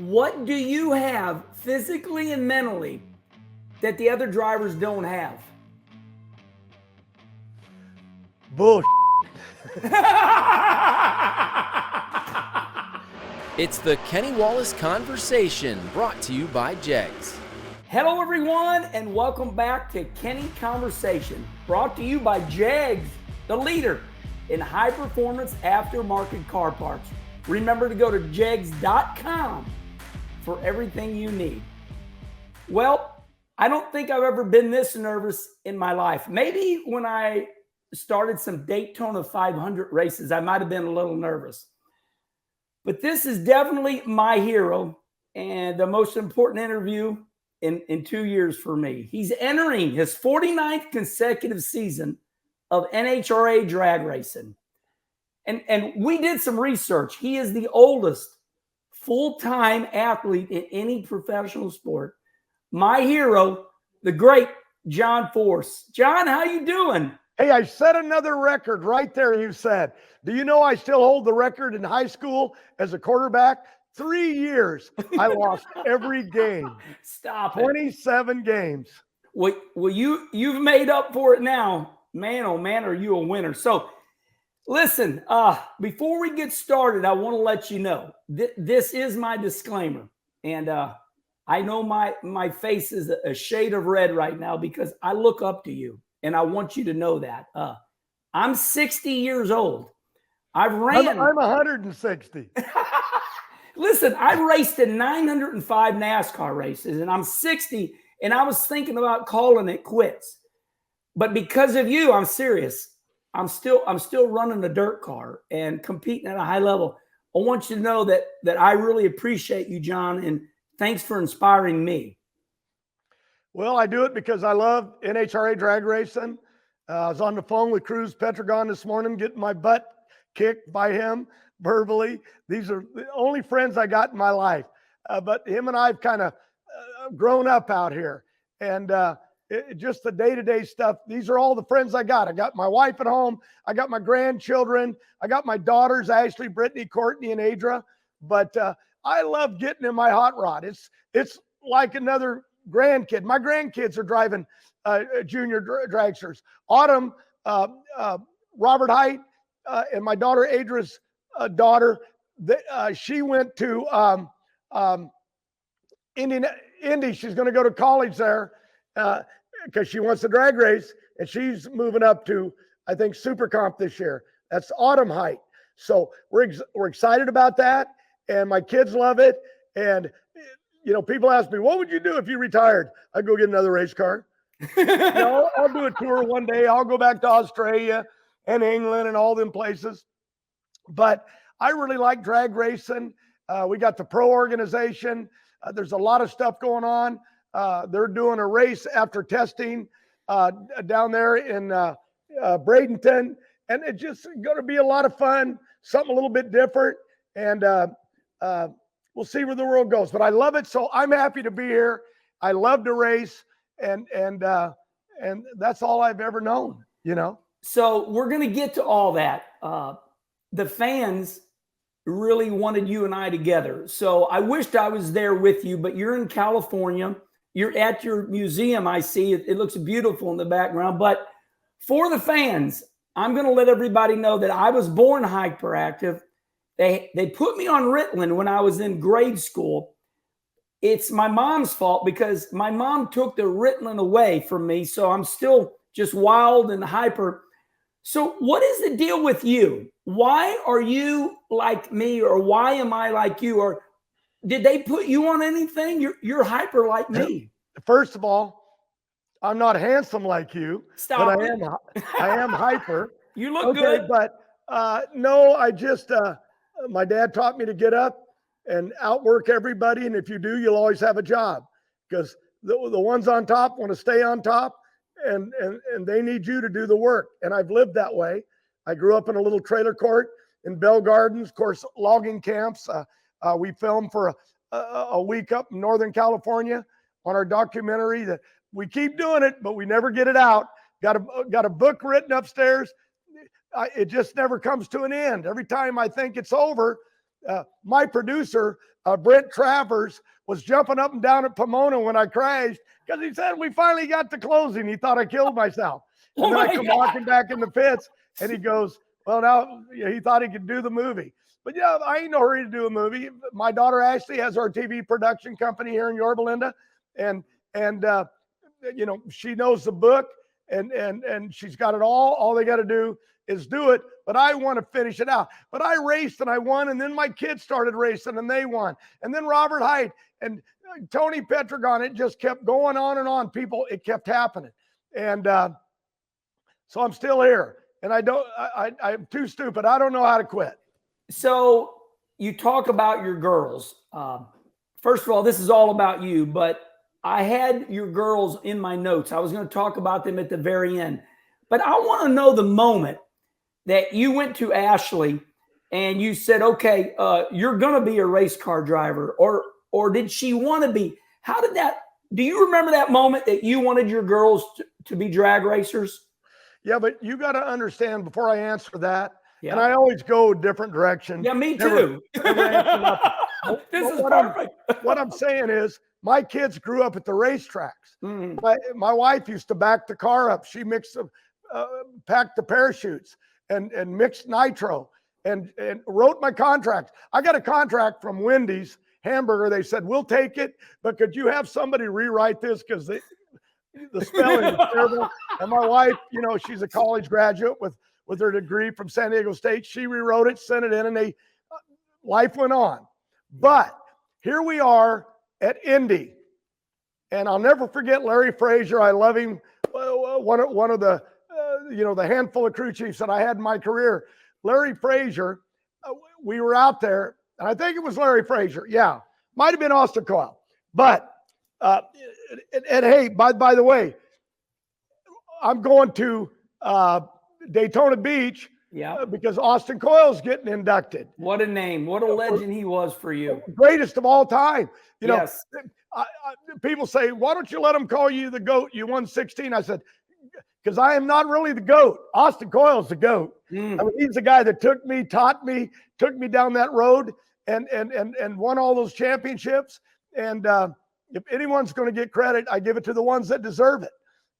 What do you have physically and mentally that the other drivers don't have? Bull. It's the Kenny Wallace Conversation, brought to you by Jegs. Hello, everyone, and welcome back to Kenny Conversation, brought to you by Jegs, the leader in high-performance aftermarket car parts. Remember to go to jegs.com for everything you need. Well, I don't think I've ever been this nervous in my life. Maybe when I started some Daytona 500 races, I might have been a little nervous. But this is definitely my hero and the most important interview in 2 years for me. He's entering his 49th consecutive season of NHRA drag racing. And we did some research. He is the oldest full-time athlete in any professional sport. My hero, the great John Force. John, how you doing? Hey, I set another record right there, you said. Do you know I still hold the record in high school as a quarterback? 3 years. I lost every game. Stop it. 27 games. Well, you've made up for it now. Man, oh man, are you a winner. So listen, before we get started, I want to let you know this is my disclaimer. And I know my face is a shade of red right now because I look up to you. And I want you to know that. I'm 60 years old. I'm 160. Listen, I've raced in 905 NASCAR races, and I'm 60, and I was thinking about calling it quits. But because of you, I'm serious. I'm still running a dirt car and competing at a high level. I want you to know that I really appreciate you, John, and thanks for inspiring me. Well, I do it because I love NHRA drag racing. I was on the phone with Cruz Petragon this morning, getting my butt kicked by him verbally. These are the only friends I got in my life. But him and I have kind of grown up out here. And just the day-to-day stuff, these are all the friends I got. I got my wife at home. I got my grandchildren. I got my daughters, Ashley, Brittany, Courtney, and Adra. But I love getting in my hot rod. It's like another grandkid. My grandkids are driving junior dragsters. Autumn, Robert Height, and my daughter Adra's daughter, she went to Indy. She's going to go to college there because she wants to drag race, and she's moving up to, I think, Super Comp this year. That's Autumn Height. So we're excited about that, and my kids love it. And you know, people ask me, what would you do if you retired? I'd go get another race car. I'll do a tour one day. I'll go back to Australia and England and all them places. But I really like drag racing. We got the pro organization. There's a lot of stuff going on. They're doing a race after testing down there in Bradenton. And it's just going to be a lot of fun, something a little bit different. And we'll see where the world goes, but I love it. So I'm happy to be here. I love to race, and that's all I've ever known, you know? So we're going to get to all that. The fans really wanted you and I together. So I wished I was there with you, but you're in California. You're at your museum. I see it. It looks beautiful in the background, but for the fans, I'm going to let everybody know that I was born hyperactive. They put me on Ritalin when I was in grade school. It's my mom's fault because my mom took the Ritalin away from me. So I'm still just wild and hyper. So what is the deal with you? Why are you like me, or why am I like you? Or did they put you on anything? You're hyper like me. First of all, I'm not handsome like you. Stop but it. I am hyper. You look good. But no, I just my dad taught me to get up and outwork everybody. And if you do, you'll always have a job, because the ones on top want to stay on top, and they need you to do the work. And I've lived that way. I grew up in a little trailer court in Bell Gardens, of course, logging camps. We filmed for a week up in Northern California on our documentary. That we keep doing it, but we never get it out. Got a book written upstairs. It just never comes to an end. Every time I think it's over, my producer Brent Travers was jumping up and down at Pomona when I crashed because he said we finally got to closing. He thought I killed myself. And then I come walking back in the pits, and he goes, well, now he thought he could do the movie. But yeah, I ain't no hurry to do a movie. My daughter Ashley has our TV production company here in Yorba Linda, and she knows the book, and she's got it all. All they got to do is do it. But I want to finish it out. But I raced and I won, and then my kids started racing and they won, and then Robert Height and Tony Petragon. It just kept going on and on. People, it kept happening, and so I'm still here. And I'm too stupid. I don't know how to quit. So you talk about your girls. First of all, this is all about you, but I had your girls in my notes. I was going to talk about them at the very end, but I want to know the moment that you went to Ashley and you said, okay, you're going to be a race car driver, or did she want to be? How did that, do you remember that moment that you wanted your girls to be drag racers? Yeah, but you got to understand before I answer that, yeah. And I always go a different direction. Yeah, me too. This is perfect. What I'm saying is my kids grew up at the racetracks. Mm-hmm. My wife used to back the car up. She packed the parachutes and mixed nitro and wrote my contract. I got a contract from Wendy's Hamburger. They said, we'll take it, but could you have somebody rewrite this? Because the spelling is terrible. And my wife, she's a college graduate with her degree from San Diego State. She rewrote it, sent it in, and life went on. But here we are at Indy, and I'll never forget Larry Frazier. I love him. One of the the handful of crew chiefs that I had in my career. Larry Frazier, we were out there, and I think it was Larry Frazier. Yeah, might have been Austin Coyle. But and hey, by the way, I'm going to Daytona Beach, because Austin Coyle's getting inducted. What a name! What a legend he was for you. Greatest of all time. Yes. People say, "Why don't you let him call you the GOAT? You won 16." I said, "Because I am not really the GOAT. Austin Coyle's the GOAT. I mean, he's the guy that took me, taught me, took me down that road, and won all those championships. And if anyone's going to get credit, I give it to the ones that deserve it.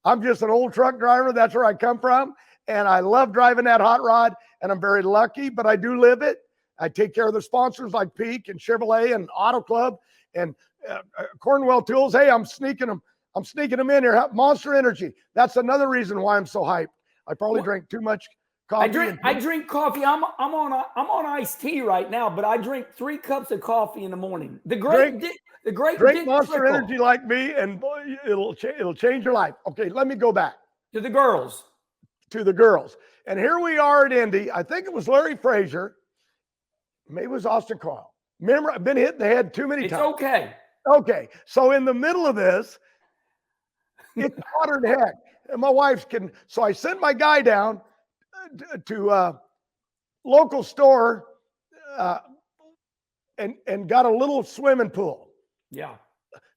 I'm just an old truck driver. That's where I come from. And I love driving that hot rod, and I'm very lucky, but I do live it. I take care of the sponsors like Peak and Chevrolet and Auto Club and Cornwell Tools. Hey, I'm sneaking them in here. Monster Energy. That's another reason why I'm so hyped. I probably drank too much coffee. I drink coffee. I'm on iced tea right now, but I drink 3 cups of coffee in the morning. The great drink Monster Energy like me, and boy, it'll change your life. Okay, let me go back to the girls. And here we are at Indy. I think it was Larry Frazier. Maybe it was Austin Coyle. Remember, I've been hit in the head too many times. It's okay. Okay. So in the middle of this, it's hotter than heck. And my wife's kidding. So I sent my guy down to a local store and got a little swimming pool. Yeah.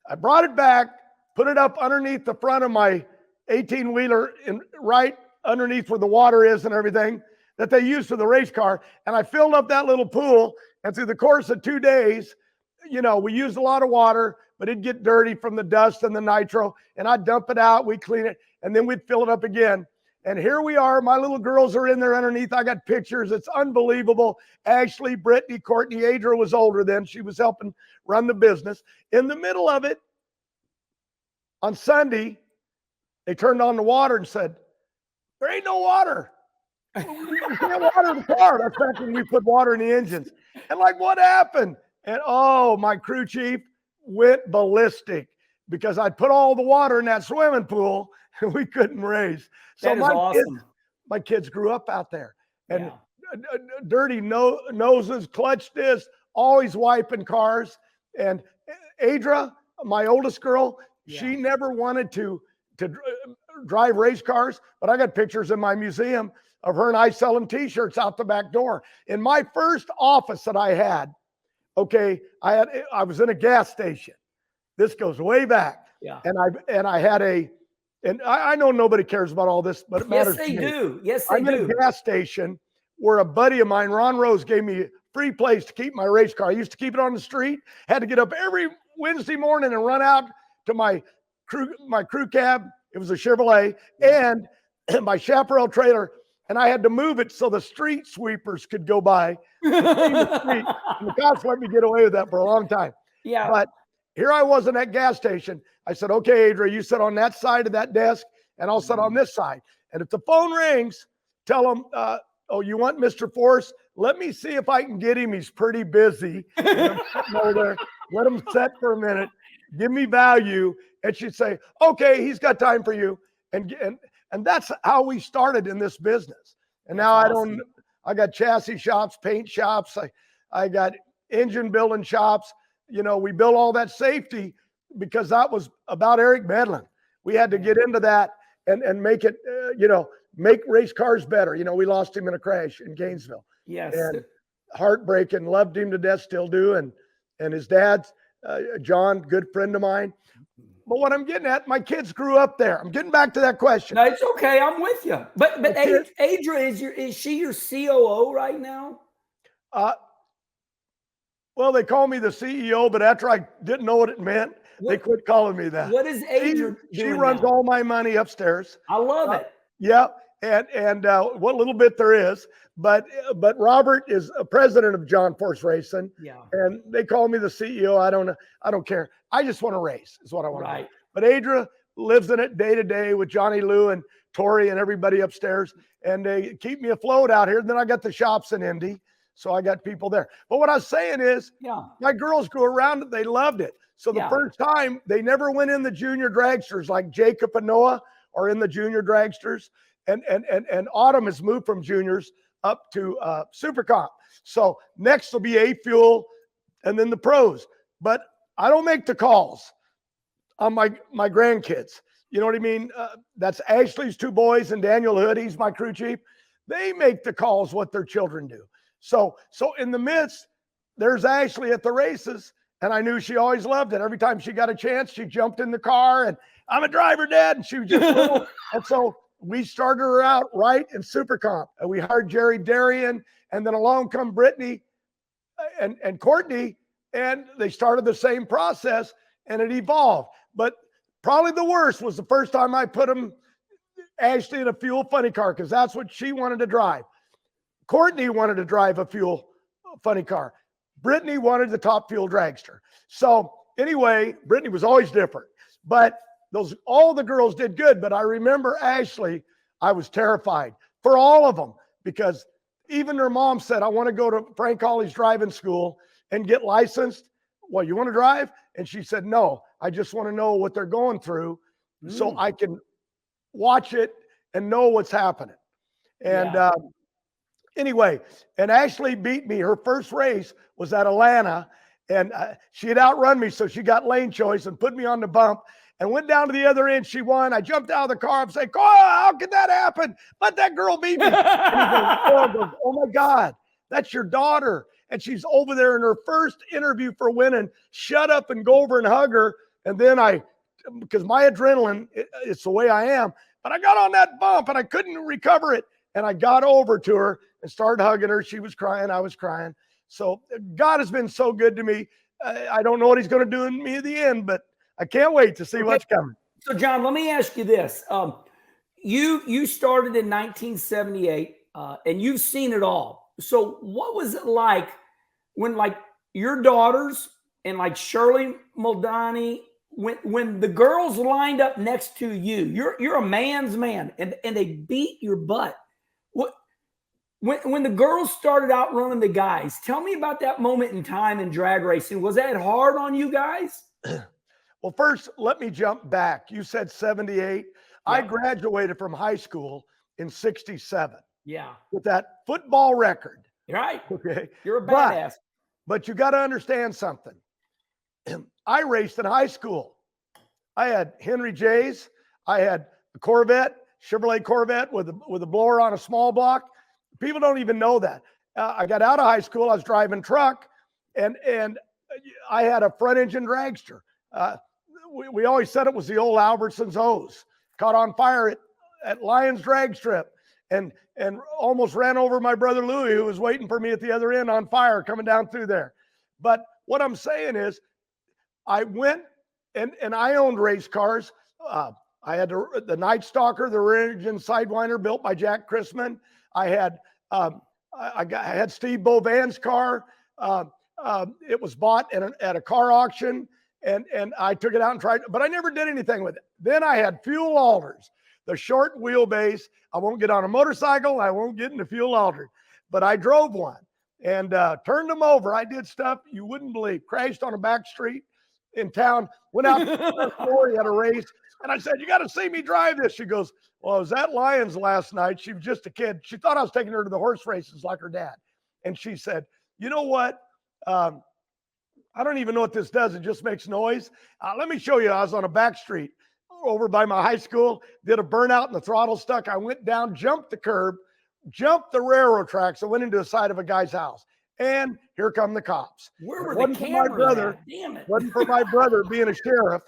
I brought it back, put it up underneath the front of my 18-wheeler, right underneath where the water is and everything that they use for the race car. And I filled up that little pool. And through the course of 2 days, we used a lot of water, but it'd get dirty from the dust and the nitro. And I'd dump it out, we'd clean it, and then we'd fill it up again. And here we are. My little girls are in there underneath. I got pictures. It's unbelievable. Ashley, Brittany, Courtney, Adra was older then. She was helping run the business. In the middle of it, on Sunday, they turned on the water and said, there ain't no water. We can't water the car. That's back when we put water in the engines. And what happened? And my crew chief went ballistic because I put all the water in that swimming pool and we couldn't race. So that is awesome. My kids grew up out there, and dirty noses, clutch discs, always wiping cars. And Adra, my oldest girl, she never wanted to drive race cars, but I got pictures in my museum of her and I selling T-shirts out the back door. In my first office that I had, I was in a gas station. This goes way back. Yeah. And I had and I know nobody cares about all this, but it matters. Yes, they do. Yes, they do. I'm in a gas station where a buddy of mine, Ron Rose, gave me free place to keep my race car. I used to keep it on the street, had to get up every Wednesday morning and run out to my crew cab. It was a Chevrolet, and my chaparral trailer, and I had to move it so the street sweepers could go by and clean the street. And the cops let me get away with that for a long time. Yeah. But here I was in that gas station. I said, okay, Adria, you sit on that side of that desk, and I'll sit on this side. And if the phone rings, tell them, oh, you want Mr. Force? Let me see if I can get him. He's pretty busy. And I'm sitting over there. Let him set for a minute. Give me value. And she'd say, okay, he's got time for you. And that's how we started in this business. And now I got chassis shops, paint shops. I got engine building shops. We built all that safety because that was about Eric Medlin. We had to get into that and make it, make race cars better. We lost him in a crash in Gainesville. Yes. And heartbreaking, loved him to death, still do. And his dad, John, good friend of mine. But what I'm getting at, my kids grew up there. I'm getting back to that question. No, it's okay. I'm with you. But Adria, is she your COO right now? Well, they call me the CEO, but after I didn't know what it meant, they quit calling me that. What is Adria doing? She runs all my money upstairs. I love it. Yeah, and what little bit there is, but Robert is a president of John Force Racing. Yeah. And they call me the CEO. I don't care. I just want to race is what I want to do. But Adria lives in it day to day with Johnny Lou and Tori and everybody upstairs, and they keep me afloat out here. And then I got the shops in Indy, so I got people there. But what I was saying is, my girls grew around it. They loved it. So the first time, they never went in the junior dragsters like Jacob and Noah are in the junior dragsters. And Autumn has moved from juniors up to Super Comp. So next will be A Fuel and then the pros. But I don't make the calls on my grandkids. You know what I mean? That's Ashley's two boys and Daniel Hood. He's my crew chief. They make the calls what their children do. So in the midst, there's Ashley at the races. And I knew she always loved it. Every time she got a chance, she jumped in the car and I'm a driver, Dad. And she was just little. And so we started her out right in Super Comp. And we hired Jerry Darian. And then along come Brittany and Courtney. And they started the same process and it evolved. But probably the worst was the first time I put Ashley in a fuel funny car because that's what she wanted to drive. Courtney wanted to drive a fuel funny car. Brittany wanted the top fuel dragster. So anyway, Brittany was always different, but all the girls did good. But I remember Ashley, I was terrified for all of them because even her mom said, I want to go to Frank Hawley's driving school and get licensed. Well, you want to drive? And she said, no, I just want to know what they're going through so I can watch it and know what's happening. And anyway, and Ashley beat me. Her first race was at Atlanta, and she had outrun me, so she got lane choice and put me on the bump and went down to the other end. She won. I jumped out of the car. I'm saying, oh, how could that happen? Let that girl beat me. And he goes, oh, my God, that's your daughter. And she's over there in her first interview for winning. Shut up and go over and hug her. And then because my adrenaline, it's the way I am, but I got on that bump and I couldn't recover it. And I got over to her and started hugging her. She was crying. I was crying. So God has been so good to me. I don't know what he's going to do in me at the end, but I can't wait to see what's coming. So, John, let me ask you this. You started in 1978, and you've seen it all. So what was it like when, like, your daughters and, like, Shirley Muldowney, when the girls lined up next to you, you're a man's man, and they beat your butt. When the girls started outrunning the guys, tell me about that moment in time in drag racing. Was that hard on you guys? Well, first, let me jump back. You said 78. Yeah. I graduated from high school in 67. Yeah. With that football record. Right. Okay. You're a badass. But you got to understand something. I raced in high school. I had Henry J's. I had a Corvette, Chevrolet Corvette with a blower on a small block. People don't even know that. I got out of high school. I was driving truck, and I had a front engine dragster. We always said it was the old Albertson's hose. Caught on fire at Lions Drag Strip. and almost ran over my brother Louie, who was waiting for me at the other end on fire coming down through there. But what I'm saying is, I went and I owned race cars. I had the Night Stalker, the rear engine Sidewinder built by Jack Chrisman. I had I had Steve Bovan's car. It was bought at a car auction, and I took it out and tried, but I never did anything with it. Then I had fuel altered, the short wheelbase. I won't get on a motorcycle. I won't get into fuel altered, but I drove one and turned them over. I did stuff you wouldn't believe. Crashed on a back street in town. Went out to Florida at a race, and I said, "You got to see me drive this." She goes, "Well, I was at Lions last night." She was just a kid. She thought I was taking her to the horse races like her dad, and she said, "You know what? I don't even know what this does. It just makes noise. Let me show you." I was on a back street over by my high school, did a burnout and the throttle stuck. I went down, jumped the curb, jumped the railroad tracks. I went into the side of a guy's house. And here come the cops. Where were the cameras at? Damn it. Wasn't for my brother being a sheriff.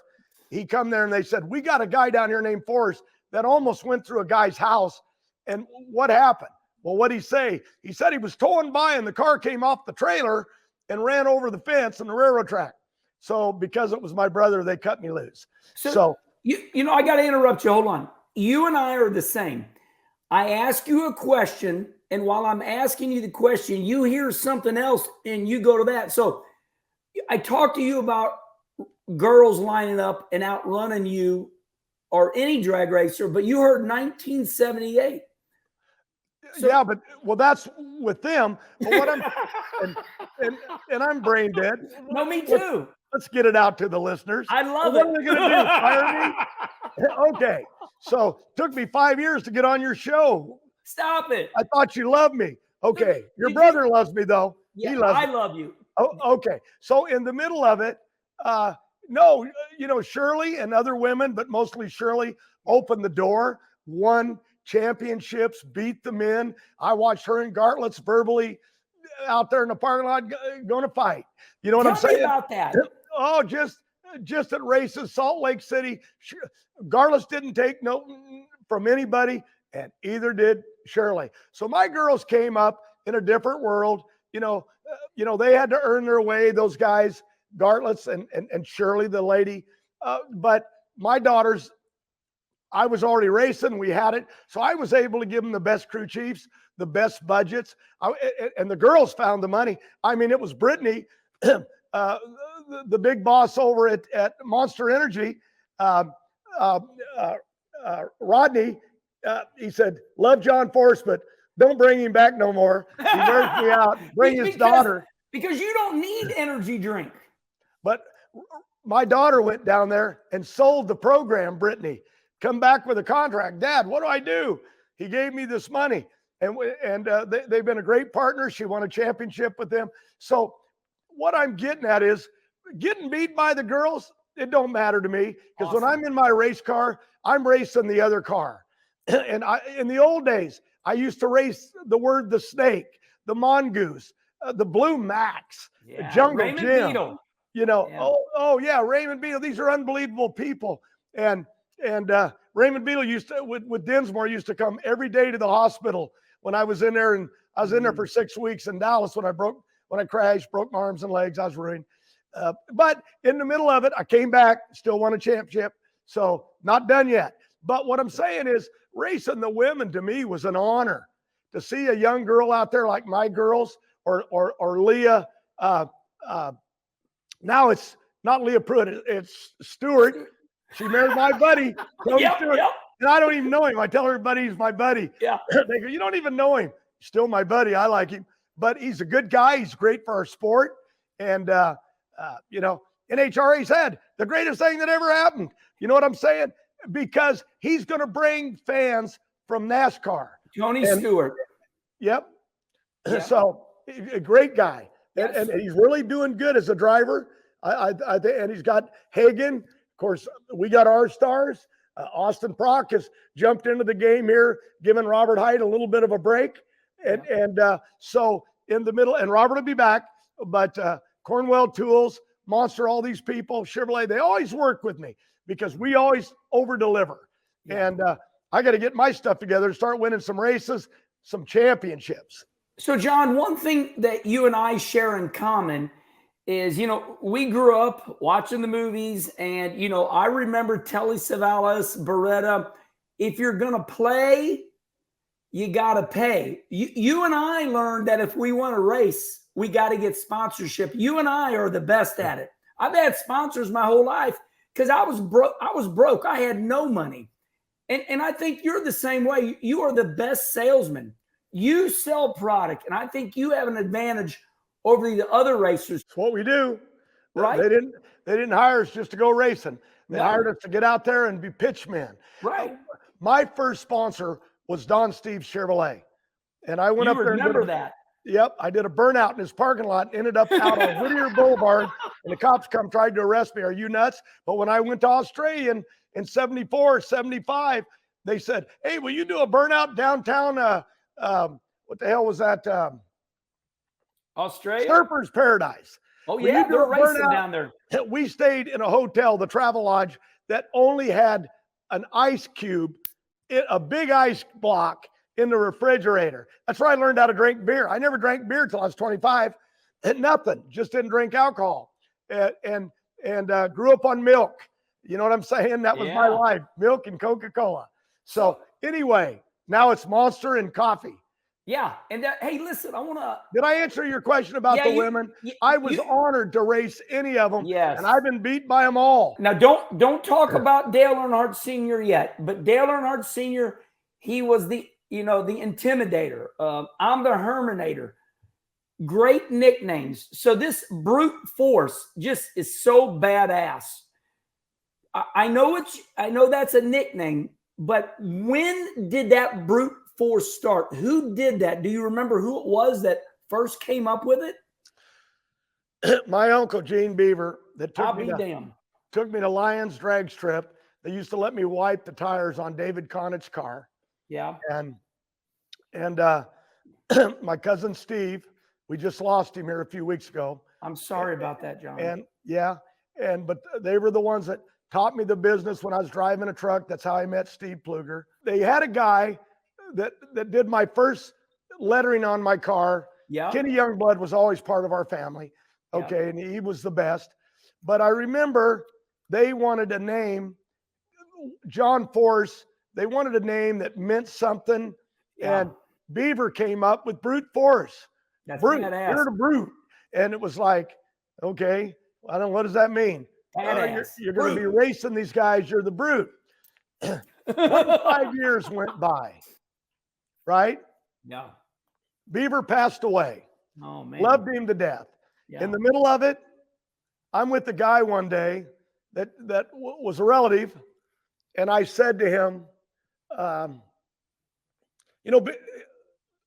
He come there and they said, "We got a guy down here named Forrest that almost went through a guy's house." And what happened? Well, what'd he say? He said he was towing by and the car came off the trailer and ran over the fence and the railroad track. So because it was my brother, they cut me loose. So you know, I got to interrupt you. Hold on. You and I are the same. I ask you a question, and while I'm asking you the question, you hear something else and you go to that. So I talked to you about girls lining up and outrunning you or any drag racer, but you heard 1978. So, yeah, but that's with them. But what I'm and I'm brain dead. No, me too. Let's get it out to the listeners. I love it. What are they going to do? Fire me? Okay. So took me 5 years to get on your show. Stop it. I thought you loved me. Okay. Your brother loves me though. Yeah, he loves me. I love you. Oh, okay. So in the middle of it, no, you know, Shirley and other women, but mostly Shirley, opened the door, won championships, beat the men. I watched her and Gartlett's verbally out there in the parking lot going to fight. You know what I'm saying? Tell me about that. Oh, just at races, Salt Lake City. Gartlett's didn't take no from anybody, and either did Shirley. So my girls came up in a different world. You know, they had to earn their way. Those guys, Gartlett's and Shirley, the lady. But my daughters, I was already racing. We had it. So I was able to give them the best crew chiefs, the best budgets. And the girls found the money. I mean, it was Brittany, the big boss over at Monster Energy, Rodney. He said, "Love John Force, but don't bring him back no more. He wears me out. Bring his daughter." Because you don't need energy drink. But my daughter went down there and sold the program, Brittany. Come back with a contract. "Dad, what do I do?" He gave me this money. And they've been a great partner. She won a championship with them. So what I'm getting at is getting beat by the girls, it don't matter to me. Because when I'm in my race car, I'm racing the other car. And in the old days, I used to race the Snake, the Mongoose, the Blue Max, the Jungle Raymond Jim. Beetle. You know, yeah, Raymond Beetle. These are unbelievable people. And Raymond Beetle with Dinsmore used to come every day to the hospital when I was in there, and I was in there for 6 weeks in Dallas when I crashed, broke my arms and legs. I was ruined. But in the middle of it, I came back, still won a championship. So not done yet. But what I'm saying is racing the women to me was an honor. To see a young girl out there like my girls or Leah. Now it's not Leah Pruitt, it's Stewart. She married my buddy, Tony Stewart. Yep. And I don't even know him. I tell everybody he's my buddy. Yeah. They go, "You don't even know him." Still my buddy. I like him. But he's a good guy. He's great for our sport. And, you know, NHRA said the greatest thing that ever happened. You know what I'm saying? Because he's going to bring fans from NASCAR. Tony Stewart. Yep. Yeah. So a great guy. Yes. And he's really doing good as a driver. And he's got Hagen. Of course, we got our stars. Austin Prock has jumped into the game here, giving Robert Hyde a little bit of a break. And so in the middle, and Robert will be back, but Cornwell Tools, Monster, all these people, Chevrolet, they always work with me because we always over-deliver. Yeah. I got to get my stuff together and start winning some races, some championships. So, John, one thing that you and I share in common is, we grew up watching the movies, and, I remember Telly Savalas, Beretta, if you're going to play, you got to pay. You and I learned that if we want to race, we got to get sponsorship. You and I are the best at it. I've had sponsors my whole life because I was broke. I had no money. And I think you're the same way. You are the best salesman. You sell product, and I think you have an advantage over the other racers. It's what we do. Right. They didn't hire us just to go racing. They hired us to get out there and be pitchmen. Right. My first sponsor was Don Steve's Chevrolet. And I went up there. Remember that? Yep. I did a burnout in his parking lot, ended up out on Whittier Boulevard, and the cops tried to arrest me. Are you nuts? But when I went to Australia in 74, 75, they said, hey, will you do a burnout downtown? What the hell was that? Australia? Surfers Paradise. Oh, yeah, they're racing down there. We stayed in a hotel, the Travel Lodge, that only had an ice cube, a big ice block in the refrigerator. That's where I learned how to drink beer. I never drank beer till I was 25. And nothing, just didn't drink alcohol. And grew up on milk. You know what I'm saying? That was my life, milk and Coca-Cola. So anyway, now it's Monster and coffee. Yeah. And hey, listen, I want to. Did I answer your question about the women? I was honored to race any of them. Yes. And I've been beat by them all. Now, don't talk about Dale Earnhardt Sr. yet. But Dale Earnhardt Sr., he was the intimidator. I'm the Herminator. Great nicknames. So this brute force just is so badass. I know that's a nickname, but when did that brute force start? Who did that? Do you remember who it was that first came up with it? My uncle Gene Beaver that took me to Lions drag strip. They used to let me wipe the tires on David Connick's car. Yeah. And my cousin Steve, we just lost him here a few weeks ago. I'm sorry about that, John. But they were the ones that taught me the business when I was driving a truck. That's how I met Steve Pluger. They had a guy that did my first lettering on my car. Yeah. Kenny Youngblood was always part of our family. Okay. Yeah. And he was the best. But I remember they wanted a name, John Force. They wanted a name that meant something. Yeah. And Beaver came up with brute force. That's brute. Badass. You're the brute. And it was like, okay, I don't know. What does that mean? You're going to be racing these guys. You're the brute. 5 years went by. Right? Yeah. Beaver passed away. Oh, man. Loved him to death. Yeah. In the middle of it, I'm with the guy one day that was a relative. And I said to him,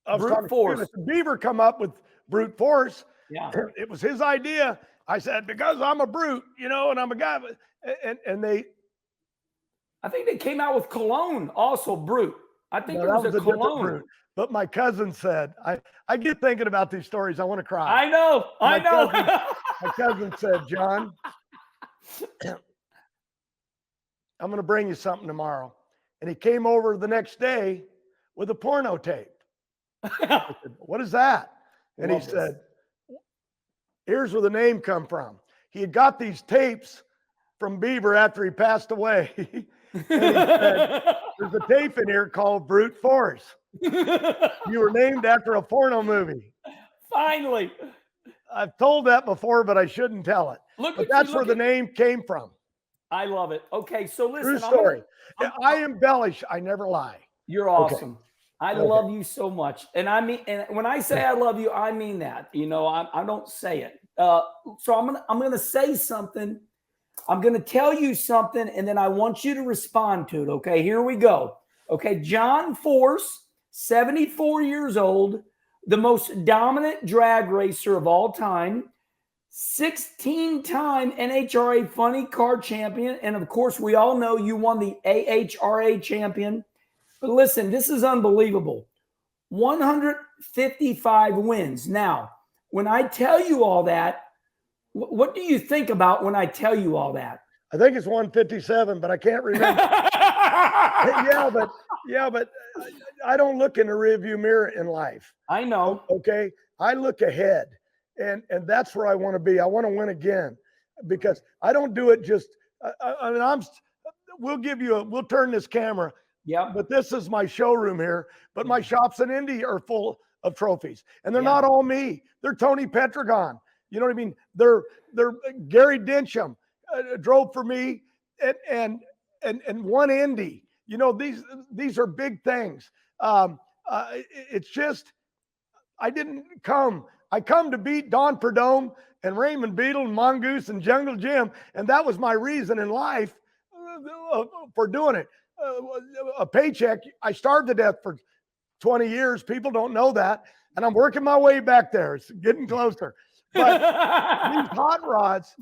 brute force. Beaver come up with brute force. Yeah. It was his idea. I said, because I'm a brute, and I'm a guy. And they. I think they came out with cologne, also brute. I think there was a cologne. Brute. But my cousin said, I get thinking about these stories. I want to cry. I know. My cousin said, John, I'm going to bring you something tomorrow. And he came over the next day with a porno tape. I said, what is that? And he said, here's where the name come from. He had got these tapes from Beaver after he passed away. And he said, there's a tape in here called Brute Force. You were named after a porno movie. Finally. I've told that before, but I shouldn't tell it. That's where the name came from. I love it. Okay, so listen. True story. I embellish. I never lie. You're awesome. Okay. I love you so much. And I mean, and when I say I love you, I mean that. I don't say it. So I'm gonna say something. I'm gonna tell you something, and then I want you to respond to it. Okay, here we go. Okay, John Force, 74 years old, the most dominant drag racer of all time, 16-time NHRA funny car champion, and of course, we all know you won the AHRA champion. But listen, this is unbelievable. 155 wins. Now, when I tell you all that, what do you think about when I tell you all that? I think it's 157, but I can't remember. Yeah, but Yeah, but I don't look in the rearview mirror in life. I know. Okay, I look ahead, and that's where I want to be. I want to win again, because I don't do it just. I mean, we'll turn this camera. Yep. But this is my showroom here. But my shops in Indy are full of trophies, and they're Yeah. not all me. They're Tony Petragon. You know what I mean? They're Gary Dincham drove for me, and won Indy. You know, these are big things. It's just I didn't come. I come to beat Don Perdome and Raymond Beadle and Mongoose and Jungle Jim, and that was my reason in life for doing it. A paycheck. I starved to death for 20 years. People don't know that, and I'm working my way back there. It's getting closer. But these hot rods.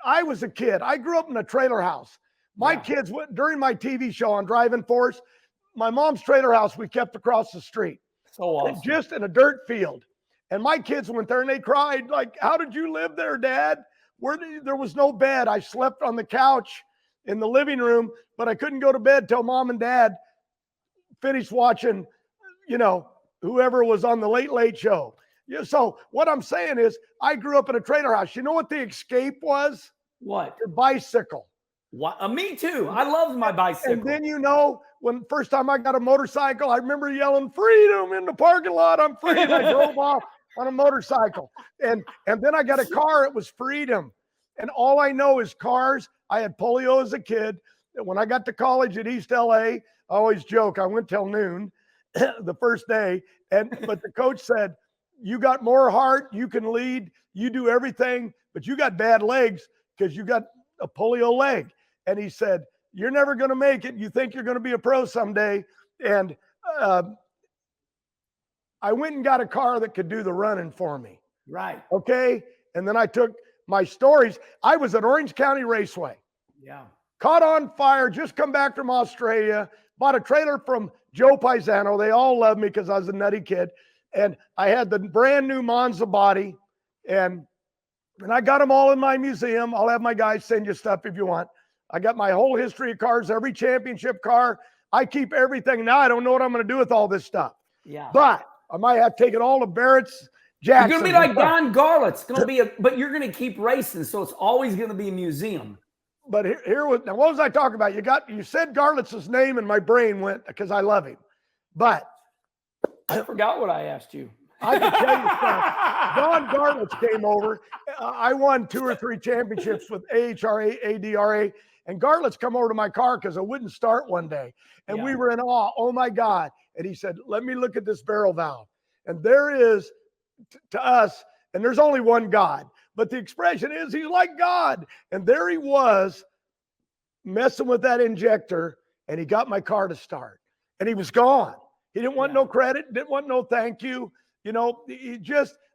I was a kid. I grew up in a trailer house. My kids went during my TV show on Driving Force. My mom's trailer house we kept across the street. So awesome. Just in a dirt field. And my kids went there and they cried, like, how did you live there, Dad? There was no bed. I slept on the couch in the living room, but I couldn't go to bed till Mom and Dad finished watching, you know, whoever was on the Late Late Show. Yeah, so what I'm saying is I grew up in a trailer house. You know what the escape was? What? Your bicycle. What? Me too. I love my bicycle. And then, you know, when first time I got a motorcycle, I remember yelling freedom in the parking lot. I'm free. And I drove off on a motorcycle. And then I got a car. It was freedom. And all I know is cars. I had polio as a kid. When I got to college at East LA, I always joke, I went till noon the first day. But the coach said, you got more heart, you can lead, you do everything, but you got bad legs because you got a polio leg. And he said, you're never going to make it. You think you're going to be a pro someday. And I went and got a car that could do the running for me. Right. Okay. And then I took my stories. I was at Orange County Raceway. Yeah. Caught on fire, just come back from Australia, bought a trailer from Joe Paisano. They all loved me because I was a nutty kid. And I had the brand new Monza body, and I got them all in my museum. I'll have my guys send you stuff if you want. I got my whole history of cars, every championship car. I keep everything. Now I don't know what I'm going to do with all this stuff. Yeah. But I might have taken all the Barrett's, Jacksons. You're going to be like Don Garlett's. Going to be but you're going to keep racing, so it's always going to be a museum. But now what was I talking about? You said Garlett's name, and my brain went because I love him. But I forgot what I asked you. I can tell you stuff. Don Garlett's came over. I won 2 or 3 championships with AHRA, ADRA, and Garlett's come over to my car because it wouldn't start one day. And we were in awe. Oh, my God. And he said, let me look at this barrel valve. And there is, to us, and there's only one God, but the expression is he's like God. And there he was messing with that injector, and he got my car to start. And he was gone. He didn't want no credit, didn't want no thank you. You know,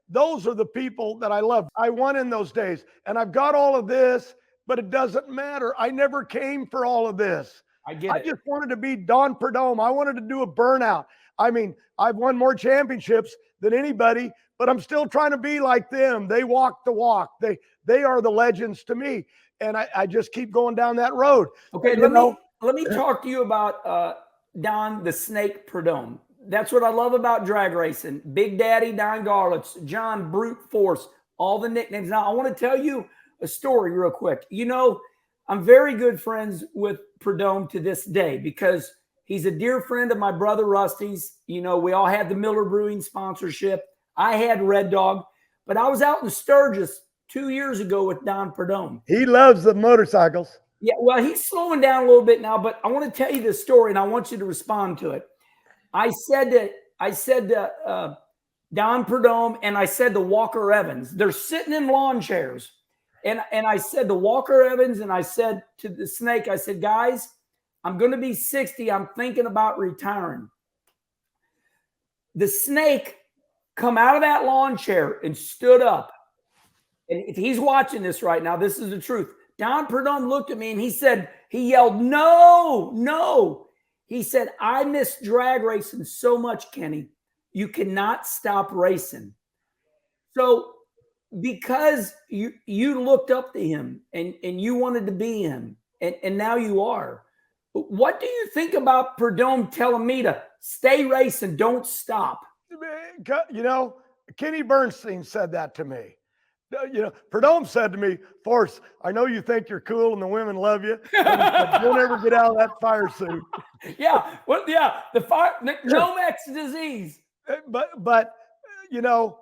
those are the people that I love. I won in those days, and I've got all of this, but it doesn't matter. I never came for all of this. I just wanted to be Don Perdome. I wanted to do a burnout. I mean, I've won more championships than anybody, but I'm still trying to be like them. They walk the walk. They are the legends to me. And I just keep going down that road. Okay, let me talk to you about Don the Snake Perdome. That's what I love about drag racing. Big Daddy, Don Garlett's, John Brute Force, all the nicknames. Now, I want to tell you a story real quick. You know, I'm very good friends with Perdome to this day because he's a dear friend of my brother Rusty's. You know, we all had the Miller Brewing sponsorship. I had Red Dog, but I was out in Sturgis 2 years ago with Don Perdome. He loves the motorcycles. Yeah, well, he's slowing down a little bit now, but I want to tell you this story, and I want you to respond to it. I said to Don Perdome, and I said to Walker Evans, they're sitting in lawn chairs. And I said to Walker Evans, and I said to the Snake, I said, guys, I'm going to be 60. I'm thinking about retiring. The Snake come out of that lawn chair and stood up. And if he's watching this right now, this is the truth. Don Perdome looked at me and he yelled, no, no. He said, I miss drag racing so much, Kenny. You cannot stop racing. So because you looked up to him and you wanted to be him, and now you are, What do you think about Perdome telling me to stay racing, don't stop? You know, Kenny Bernstein said that to me. You know, Perdome said to me, Forrest, I know you think you're cool and the women love you. Don't ever get out of that fire suit. Yeah. Well, yeah. The fire, Nomex disease. But you know,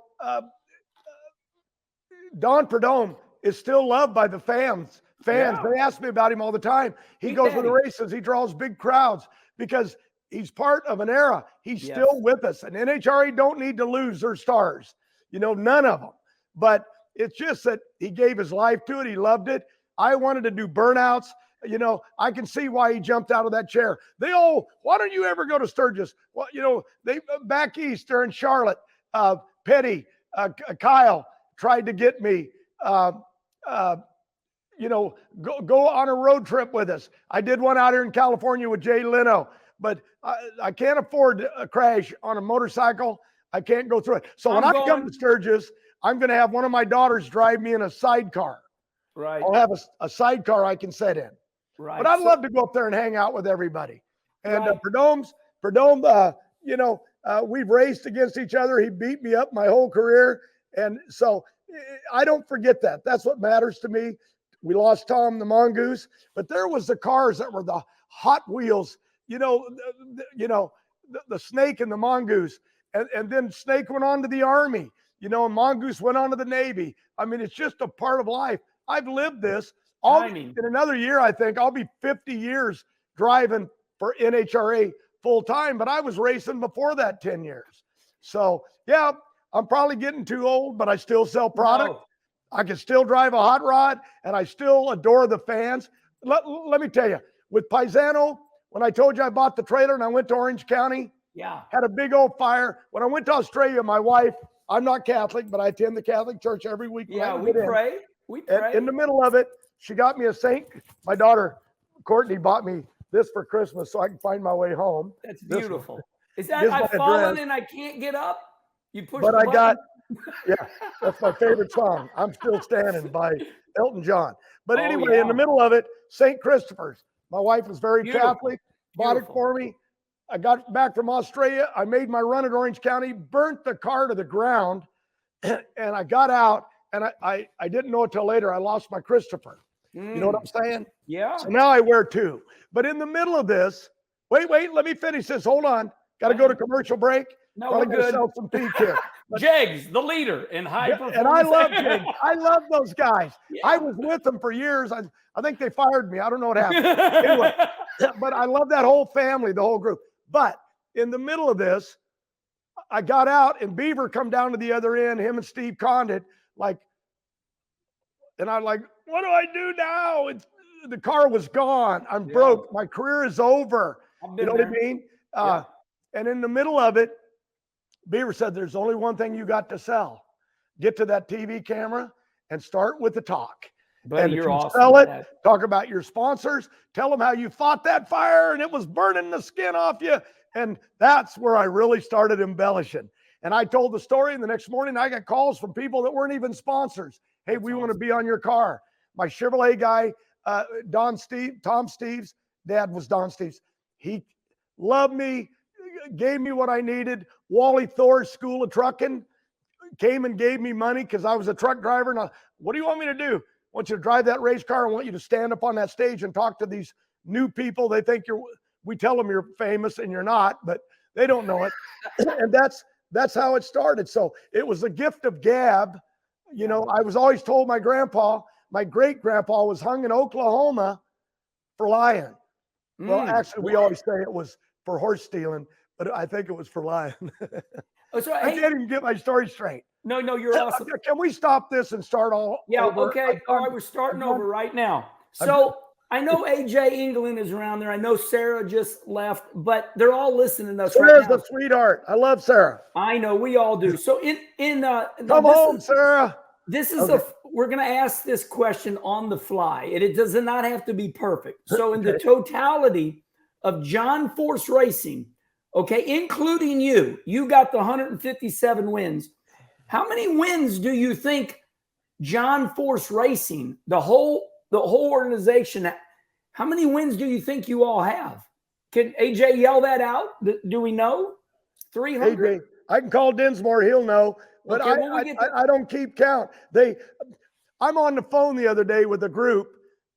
Don Perdome is still loved by the fans. Yeah. They ask me about him all the time. He goes to the races. He draws big crowds because he's part of an era. He's still with us. And NHRA don't need to lose their stars. You know, none of them. But it's just that he gave his life to it. He loved it. I wanted to do burnouts. You know, I can see why he jumped out of that chair. Why don't you ever go to Sturgis? Well, you know, they back east, they're in Charlotte. Petty, Kyle tried to get me, you know, go on a road trip with us. I did one out here in California with Jay Leno, but I can't afford a crash on a motorcycle. I can't go through it. So when I come to Sturgis, I'm going to have one of my daughters drive me in a sidecar. Right. I'll have a sidecar I can sit in. Right. But I'd love to go up there and hang out with everybody. And Perdome, you know, we've raced against each other. He beat me up my whole career. And so I don't forget that. That's what matters to me. We lost Tom the Mongoose, but there was the cars that were the Hot Wheels, you know, the Snake and the Mongoose. And then Snake went on to the Army, you know, and Mongoose went on to the Navy. I mean, it's just a part of life. I've lived this. In another year, I think I'll be 50 years driving for NHRA full time, but I was racing before that 10 years. So yeah, I'm probably getting too old, but I still sell product. No. I can still drive a hot rod, and I still adore the fans. Let me tell you, with Paisano, when I told you I bought the trailer and I went to Orange County, had a big old fire. When I went to Australia, my wife, I'm not Catholic, but I attend the Catholic church every week. Yeah, we pray. We pray. And in the middle of it, she got me a Saint. My daughter, Courtney, bought me this for Christmas so I can find my way home. That's beautiful. Is that I've fallen and I can't get up? You push the button? That's my favorite song. I'm Still Standing by Elton John. But anyway, in the middle of it, St. Christopher's. My wife was very Catholic, bought it for me. I got back from Australia. I made my run at Orange County, burnt the car to the ground, and I got out, and I didn't know it till later. I lost my Christopher. You know what I'm saying? Yeah. So now I wear two. But in the middle of this, wait, let me finish this. Hold on. Got to go to commercial break. No, we're good. Sell some peak here. Jegs, the leader in high performance. And I love Jegs. I love those guys. Yeah. I was with them for years. I think they fired me. I don't know what happened. Anyway, but I love that whole family, the whole group. But in the middle of this, I got out and Beaver come down to the other end, him and Steve Condit, and I'm like, what do I do now? The car was gone. I'm broke. My career is over. You know what I mean? And in the middle of it, Beaver said, there's only one thing you got to sell. Get to that TV camera and start with the talk. But you're awesome. Sell it, talk about your sponsors, tell them how you fought that fire and it was burning the skin off you. And that's where I really started embellishing. And I told the story, and the next morning I got calls from people that weren't even sponsors. Hey, we want to be on your car. My Chevrolet guy, Tom Steves, dad was Don Steves. He loved me, gave me what I needed. Wally Thor's School of Trucking came and gave me money because I was a truck driver. And what do you want me to do? I want you to drive that race car. I want you to stand up on that stage and talk to these new people. They think we tell them you're famous and you're not, but they don't know it. And that's how it started. So it was a gift of gab. You know, I was always told my great grandpa was hung in Oklahoma for lying. Well, actually, we always say it was for horse stealing, but I think it was for lying. I can't even get my story straight. No, you're awesome. Can we stop this and start all over? Okay. All right, we're starting over right now. So I know AJ England is around there. I know Sarah just left, but they're all listening to us Sarah's right now. a sweetheart. I love Sarah. I know, we all do. So come home, Sarah. This is we're going to ask this question on the fly. It does not have to be perfect. So in the totality of John Force Racing, including you got the 157 wins. How many wins do you think John Force Racing, the whole organization, How many wins do you think you all have? Can AJ yell that out? Do we know? 300? AJ, I can call Dinsmore. He'll know. But Okay, well, I don't keep count. I'm on the phone the other day with a group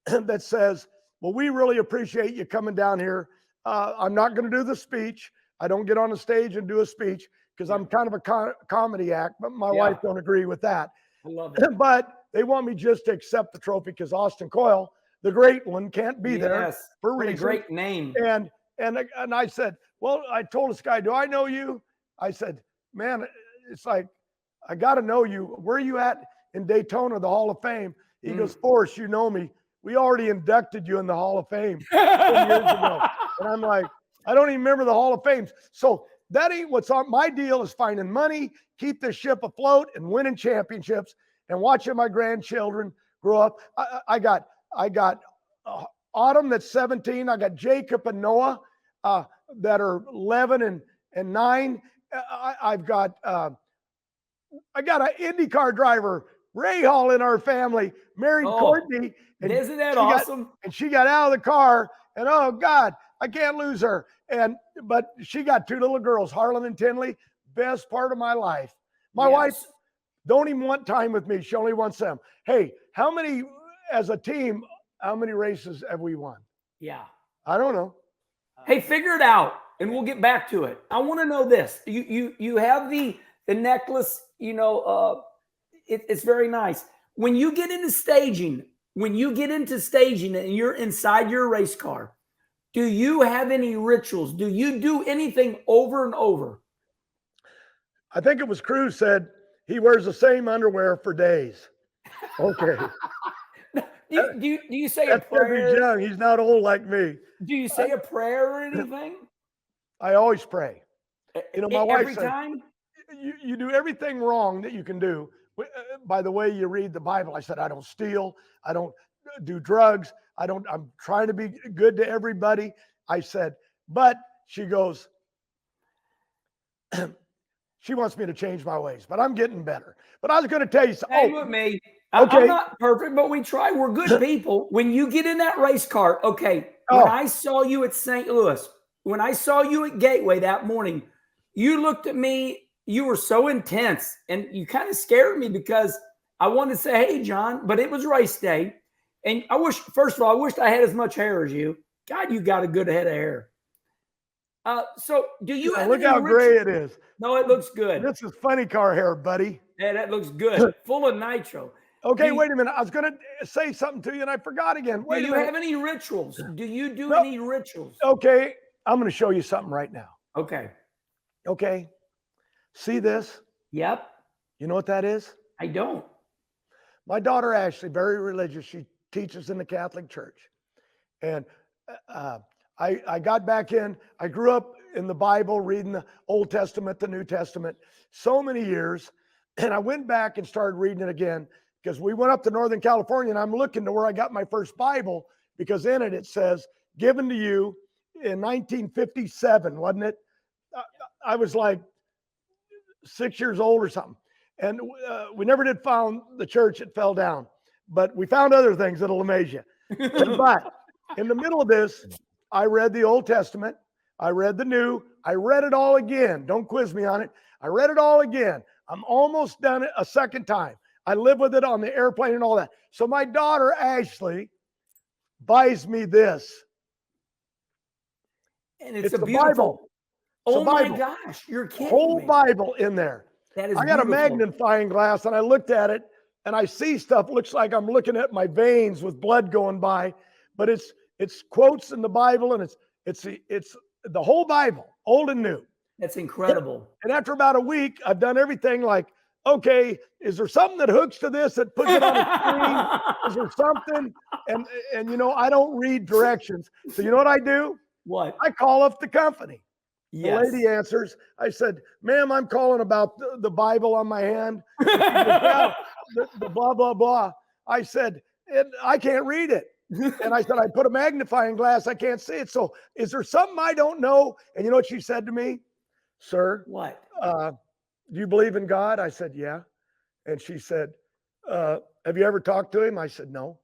that says, well, we really appreciate you coming down here. I'm not going to do the speech. I don't get on the stage and do a speech because I'm kind of a comedy act, but my wife don't agree with that. I love it. But they want me just to accept the trophy because Austin Coyle, the great one, can't be there for what reason. a great name. And I said, well, I told this guy, do I know you? I said, man, it's like, I got to know you. Where are you at in Daytona, the Hall of Fame? He goes, Forrest, you know me. We already inducted you in the Hall of Fame 10 years ago. And I'm like, I don't even remember the Hall of Fame. So that ain't what's on my deal is finding money, keep this ship afloat and winning championships and watching my grandchildren grow up. I got Autumn that's 17. I got Jacob and Noah that are 11 and 9. I got an IndyCar driver, Ray Hall, in our family, married Courtney. And isn't that awesome? She got out of the car, and oh God, I can't lose her. But she got 2 little girls, Harlan and Tinley. Best part of my life. My wife don't even want time with me. She only wants them. Hey, as a team, how many races have we won? Yeah. I don't know. Hey, figure it out, and we'll get back to it. I want to know this. You have the necklace, it's very nice. When you get into staging and you're inside your race car, do you have any rituals? Do you do anything over and over? I think it was Cruz said he wears the same underwear for days. Okay. do you say a prayer? He's young. He's not old like me. Do you say a prayer or anything? I always pray. My wife every said, time. You do everything wrong that you can do by the way you read the Bible. I said, I don't steal. I don't do drugs. I'm trying to be good to everybody. I said, but she goes, she wants me to change my ways, but I'm getting better. But I was going to tell you something. Hey, with me. I'm not perfect, but we try. We're good people. When you get in that race car, when I saw you at St. Louis, when I saw you at Gateway that morning, you looked at me. You were so intense, and you kind of scared me because I wanted to say, hey, John, but it was race day. And first of all, I wished I had as much hair as you. God, you got a good head of hair. So do you look how gray it is? No, it looks good. This is funny car hair, buddy. Yeah, that looks good. Full of nitro. Okay, wait a minute. I was going to say something to you, and I forgot again. Do you have any rituals? Do you do any rituals? Okay, I'm going to show you something right now. Okay. See this? Yep. You know what that is? I don't. My daughter, Ashley, very religious. She teaches in the Catholic Church. And I got back in. I grew up in the Bible, reading the Old Testament, the New Testament, so many years. And I went back and started reading it again because we went up to Northern California, and I'm looking to where I got my first Bible because in it says, given to you in 1957, wasn't it? I was like 6 years old or something. And we never did found the church. It fell down. But we found other things that'll amaze you. But in the middle of this, I read the Old Testament. I read the New. I read it all again. Don't quiz me on it. I read it all again. I'm almost done it a second time. I live with it on the airplane and all that. So my daughter, Ashley, buys me this. And it's a beautiful Bible. Oh my gosh, you're kidding whole me. Bible in there. That is I got beautiful. a magnifying glass and I looked at it and I see stuff. Looks like I'm looking at my veins with blood going by, but it's quotes in the Bible and it's the whole Bible, old and new. That's incredible. And after about a week, I've done everything like, okay, is there something that hooks to this that puts it on a screen? Is there something? And I don't read directions. So you know what I do? What? I call up the company. Yes. The lady answers. I said, ma'am, I'm calling about the Bible on my hand. Goes, yeah, the blah, blah, blah. I said, I can't read it. And I said, I put a magnifying glass. I can't see it. So is there something I don't know? And you know what she said to me? Sir, what? Do you believe in God? I said, yeah. And she said, have you ever talked to him? I said, no.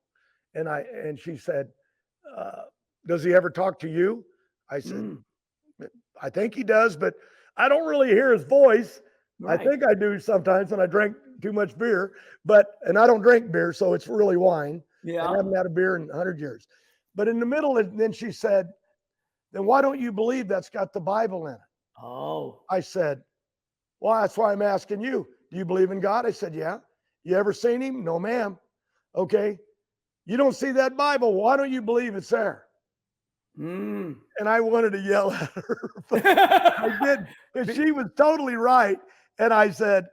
And she said, does he ever talk to you? I said, Mm, I think he does, but I don't really hear his voice. right. I think I do sometimes when I drink too much beer, and I don't drink beer, so it's really wine. Yeah. I haven't had a beer in 100 years. But in the middle, and then she said, then why don't you believe that's got the Bible in it? Oh. I said, well, that's why I'm asking you. Do you believe in God? I said, yeah. You ever seen him? No, ma'am. Okay. You don't see that Bible. Why don't you believe it's there? Mm. And I wanted to yell at her, but I did, because she was totally right. And I said,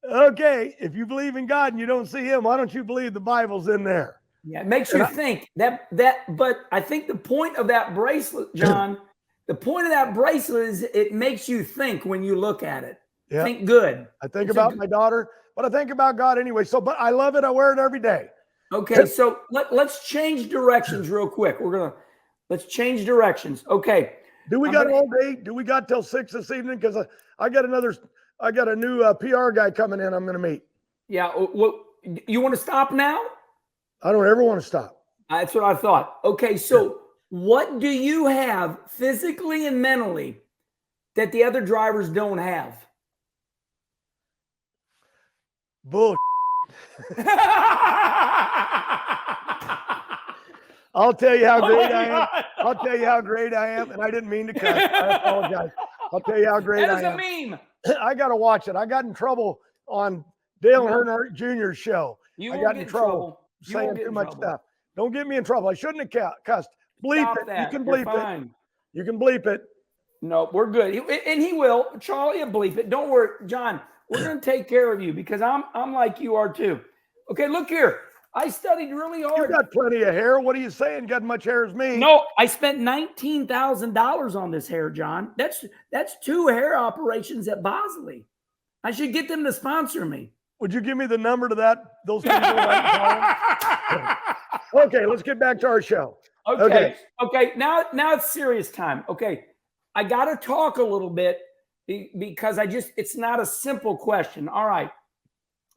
okay, if you believe in God and you don't see him, why don't you believe the Bible's in there? Yeah, it makes And you think but I think the point of that bracelet, John, the point of that bracelet is it makes you think when you look at it. Yeah. Think good. I think about my daughter, but I think about God anyway. So, but I love it. I wear it every day. Okay, so let's change directions real quick. Let's change directions. Okay. Do we got all day? Do we got till 6 this evening? Because I got a new PR guy coming in. I'm going to meet. Yeah. What you want to stop now? I don't ever want to stop. That's what I thought. Okay, so what do you have physically and mentally that the other drivers don't have? Bull. I'll tell you how great I am. I'll tell you how great I am. And I didn't mean to cuss. I apologize. I'll tell you how great I am. That is a meme. I got to watch it. I got in trouble on Dale Earnhardt Jr.'s show. I got in trouble saying too much stuff. Don't get me in trouble. I shouldn't have cussed. Bleep it. You can bleep it. You can bleep it. No, we're good. And he will. Charlie will bleep it. Don't worry, John. We're going to take care of you because I'm like you are too. Okay, look here. I studied really hard. You got plenty of hair. What are you saying? Got as much hair as me? No, I spent $19,000 on this hair, John. That's 2 hair operations at Bosley. I should get them to sponsor me. Would you give me the number to those people? Okay, let's get back to our show. Okay. Now it's serious time. Okay, I got to talk a little bit because it's not a simple question. All right.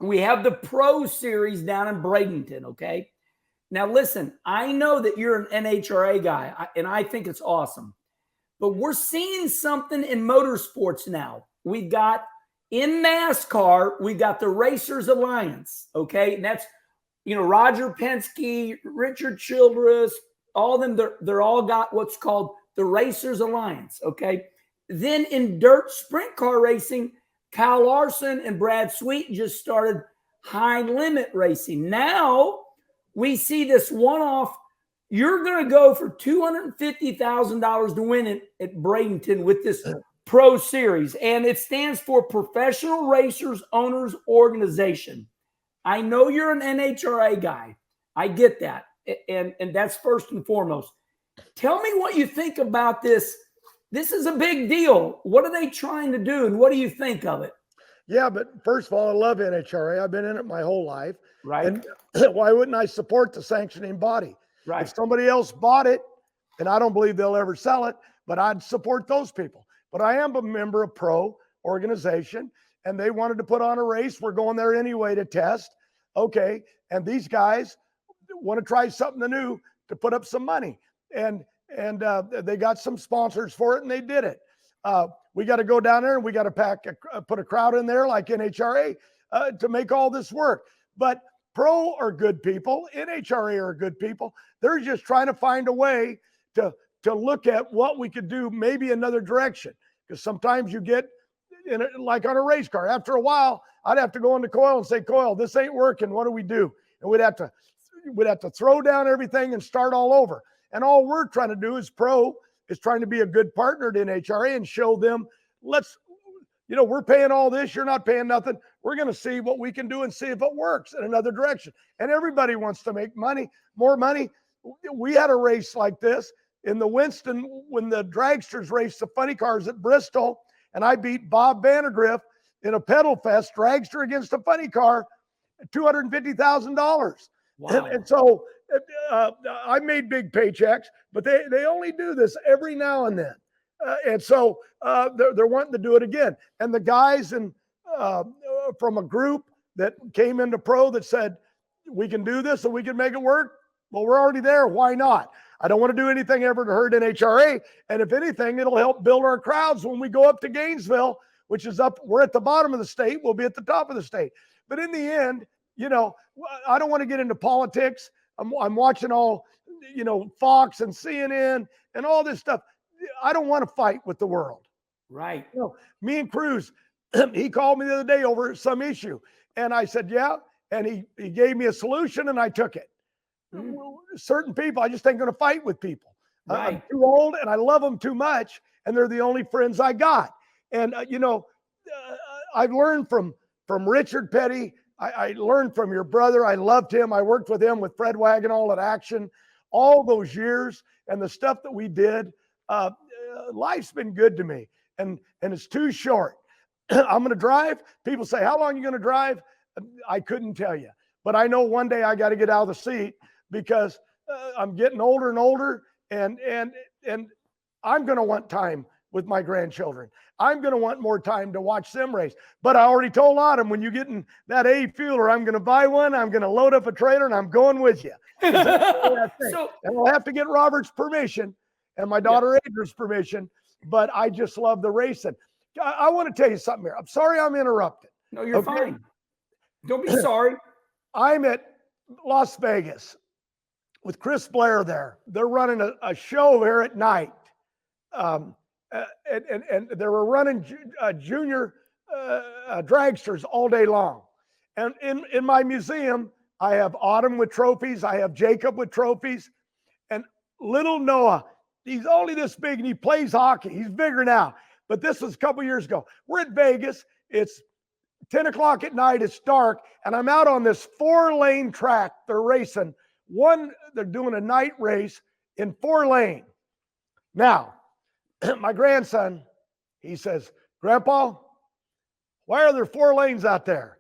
We have the Pro Series down in Bradenton, okay? Now, listen, I know that you're an NHRA guy, and I think it's awesome. But we're seeing something in motorsports now. We've got, in NASCAR, we got the Racers Alliance, okay? And that's, Roger Penske, Richard Childress, all of them, they're all got what's called the Racers Alliance, okay? Then in dirt sprint car racing, Kyle Larson and Brad Sweet just started high limit racing. Now we see this one-off. You're going to go for $250,000 to win it at Bradenton with this Pro Series, and it stands for Professional Racers Owners Organization. I know you're an NHRA guy. I get that, and that's first and foremost. Tell me what you think about this. This is a big deal. What are they trying to do, and what do you think of it? Yeah, but first of all, I love NHRA. I've been in it my whole life. Right. And why wouldn't I support the sanctioning body? Right. If somebody else bought it, and I don't believe they'll ever sell it, but I'd support those people. But I am a member of Pro organization, and they wanted to put on a race. We're going there anyway to test. Okay. And these guys want to try something new to put up some money. And they got some sponsors for it, and they did it. We got to go down there, and we got to put a crowd in there like NHRA to make all this work. But Pro are good people. NHRA are good people. They're just trying to find a way to look at what we could do, maybe another direction. Because sometimes you get like on a race car. After a while, I'd have to go into Coyle and say, Coyle, this ain't working. What do we do? And we'd have to throw down everything and start all over. And all we're trying to do is Pro is trying to be a good partner to NHRA and show them, we're paying all this. You're not paying nothing. We're going to see what we can do and see if it works in another direction. And everybody wants to make money, more money. We had a race like this in the Winston when the dragsters raced the funny cars at Bristol, and I beat Bob Vandergriff in a pedal fest dragster against a funny car, $250,000. Wow. And so I made big paychecks, but they only do this every now and then. And so they're wanting to do it again. And the guys from a group that came into Pro that said, we can do this and we can make it work. Well, we're already there. Why not? I don't want to do anything ever to hurt NHRA. And if anything, it'll help build our crowds when we go up to Gainesville, which is up, we're at the bottom of the state. We'll be at the top of the state. But in the end, you know, I don't want to get into politics. I'm watching all, you know, Fox and CNN and all this stuff. I don't want to fight with the world. Right. You know, me and Cruz, he called me the other day over some issue. And I said, yeah. And he gave me a solution and I took it. Certain people, I just ain't going to fight with people. Right. I'm too old and I love them too much. And they're the only friends I got. And, you know, I've learned from Richard Petty. I learned from your brother. I loved him. I worked with him with Fred Wagonall at Action all those years, and the stuff that we did. Life's been good to me, and it's too short. I'm going to drive. People say, how long are you going to drive? I couldn't tell you, but I know one day I got to get out of the seat because I'm getting older and older, and I'm going to want time with my grandchildren. I'm going to want more time to watch them race. But I already told Autumn, when you get in that A fueler, I'm going to buy one. I'm going to load up a trailer and I'm going with you. And I'll have to get Robert's permission and my daughter Adra's permission. But I just love the racing. I want to tell you something here. I'm sorry I'm interrupted. No, you're fine. Don't be sorry. I'm at Las Vegas with Chris Blair there. They're running a show there at night. And they were running junior dragsters all day long. And in my museum, I have Autumn with trophies. I have Jacob with trophies. And little Noah, he's only this big and he plays hockey. He's bigger now. But this was a couple years ago. We're at Vegas. It's 10 o'clock at night. It's dark. And I'm out on this 4-lane track. They're racing. They're doing a night race in 4-lane. Now, my grandson, he says, Grandpa, why are there 4 lanes out there?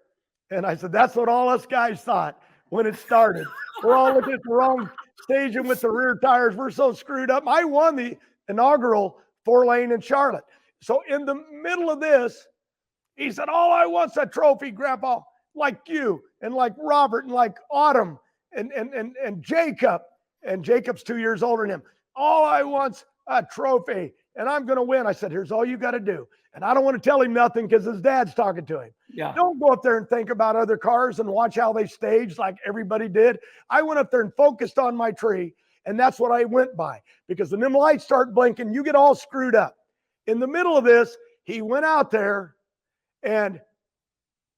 And I said, that's what all us guys thought when it started. We're all looking at the wrong station with the rear tires. We're so screwed up. I won the inaugural 4-lane in Charlotte. So in the middle of this, he said, all I want's a trophy, Grandpa, like you and like Robert and like Autumn and Jacob. And Jacob's 2 years older than him. All I want's a trophy. And I'm going to win. I said, here's all you got to do. And I don't want to tell him nothing because his dad's talking to him. Yeah. Don't go up there and think about other cars and watch how they staged like everybody did. I went up there and focused on my tree, and that's what I went by. Because when them lights start blinking, you get all screwed up. In the middle of this, he went out there, and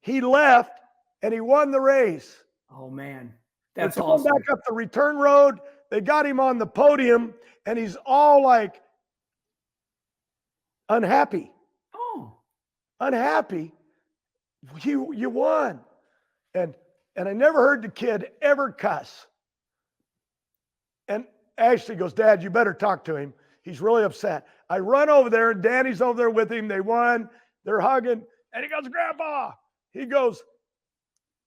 he left, and he won the race. Oh, man. That's awesome. awesome. Back up the return road, they got him on the podium, and he's all like, unhappy. Oh, unhappy. You won. And I never heard the kid ever cuss. And Ashley goes, Dad, you better talk to him. He's really upset. I run over there and Danny's over there with him. They won. They're hugging. And he goes, Grandpa. He goes,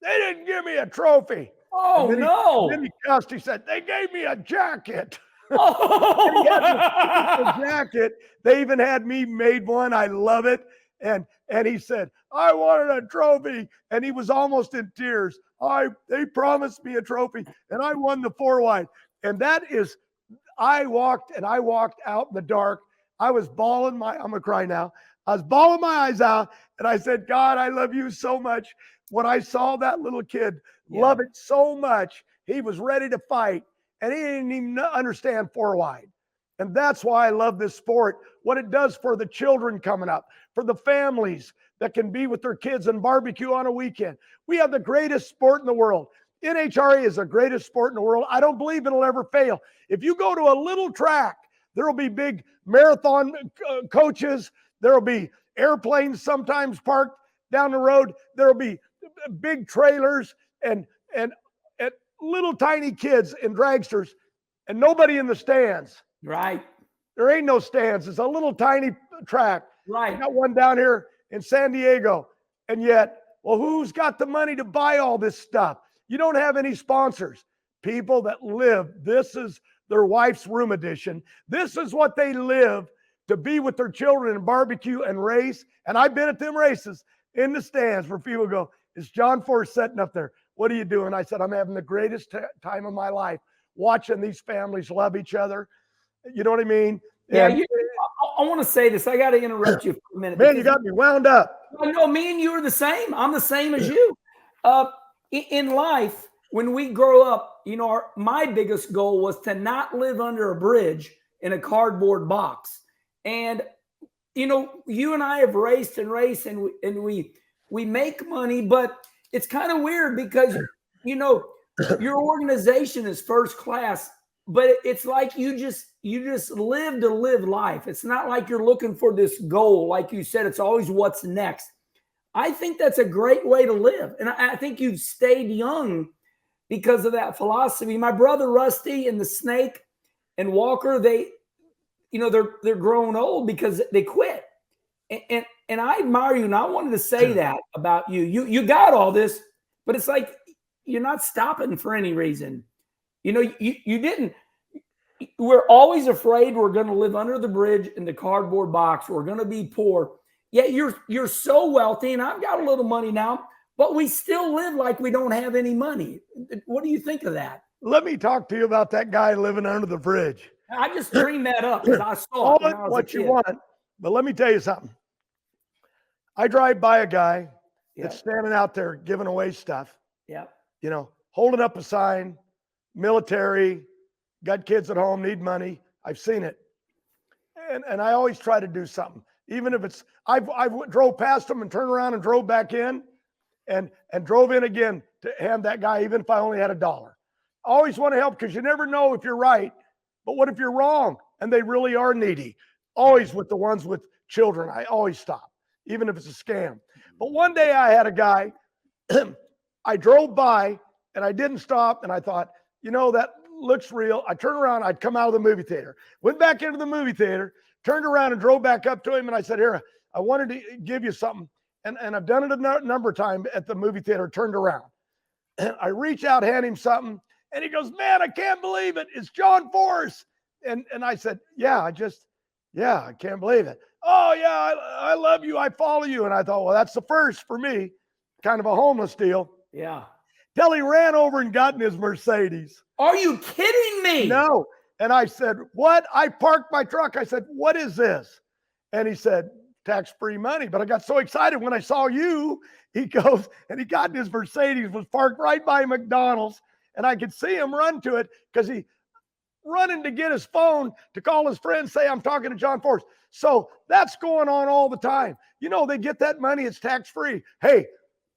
they didn't give me a trophy. Oh, no. Then he cussed. He said, they gave me a jacket. Oh. And he had the jacket. They even had me made one. I love it. And he said, I wanted a trophy. And he was almost in tears. They promised me a trophy. And I won the 4-wide. And that is, I walked out in the dark. I was bawling I'm going to cry now. I was bawling my eyes out. And I said, God, I love you so much. When I saw that little kid love it so much, he was ready to fight. And he didn't even understand 4-wide. And that's why I love this sport, what it does for the children coming up, for the families that can be with their kids and barbecue on a weekend. We have the greatest sport in the world. NHRA is the greatest sport in the world. I don't believe it'll ever fail. If you go to a little track, there will be big marathon coaches. There will be airplanes sometimes parked down the road. There will be big trailers and little tiny kids in dragsters and nobody in the stands. Right. There ain't no stands. It's a little tiny track. Right. I got one down here in San Diego. And yet, well, who's got the money to buy all this stuff? You don't have any sponsors. People that live, this is their wife's room edition. This is what they live to be with their children and barbecue and race. And I've been at them races in the stands where people go, is John Force setting up there? What are you doing? I said, I'm having the greatest time of my life watching these families love each other. You know what I mean? Yeah, And I want to say this. I got to interrupt you for a minute. man, you got me wound up. I know me and you are the same. I'm the same as you. In life, when we grow up, my biggest goal was to not live under a bridge in a cardboard box. And you and I have raced and we make money, but it's kind of weird because your organization is first class, but it's like you just live to live life. It's not like you're looking for this goal. Like you said, it's always what's next. I think that's a great way to live. And I think you've stayed young because of that philosophy. My brother Rusty and the Snake and Walker, they're grown old because they quit. And I admire you. And I wanted to say that about you. You got all this, but it's like you're not stopping for any reason. You didn't. We're always afraid we're going to live under the bridge in the cardboard box. We're going to be poor. Yet you're so wealthy, and I've got a little money now, but we still live like we don't have any money. What do you think of that? Let me talk to you about that guy living under the bridge. I just dreamed that up because I saw it when I was what a kid. you want, but let me tell you something. I drive by a guy that's standing out there giving away stuff. Yeah. Holding up a sign, military, got kids at home, need money. I've seen it. And I always try to do something. Even if it's, I've drove past him and turned around and drove back in and drove in again to hand that guy, even if I only had $1. I always want to help because you never know if you're right, but what if you're wrong and they really are needy? Always with the ones with children, I always stop, even if it's a scam. But one day I had a guy, I drove by and I didn't stop and I thought, that looks real. I turned around, I'd come out of the movie theater, went back into the movie theater, turned around and drove back up to him. And I said, here, I wanted to give you something. And I've done it a number of times at the movie theater, turned around. And I reach out, hand him something. And he goes, man, I can't believe it. It's John Force. And I said, I can't believe it. Oh yeah, I love you. I follow you. And I thought, well, that's the first for me, kind of a homeless deal. Yeah. Till he ran over and got in his Mercedes. Are you kidding me? No. And I said, what? I parked my truck. I said, what is this? And he said, tax-free money. But I got so excited when I saw you. He goes, and he got in his Mercedes, was parked right by McDonald's. And I could see him run to it because he running to get his phone to call his friends, say, I'm talking to John Force. So that's going on all the time. They get that money. It's tax-free. Hey,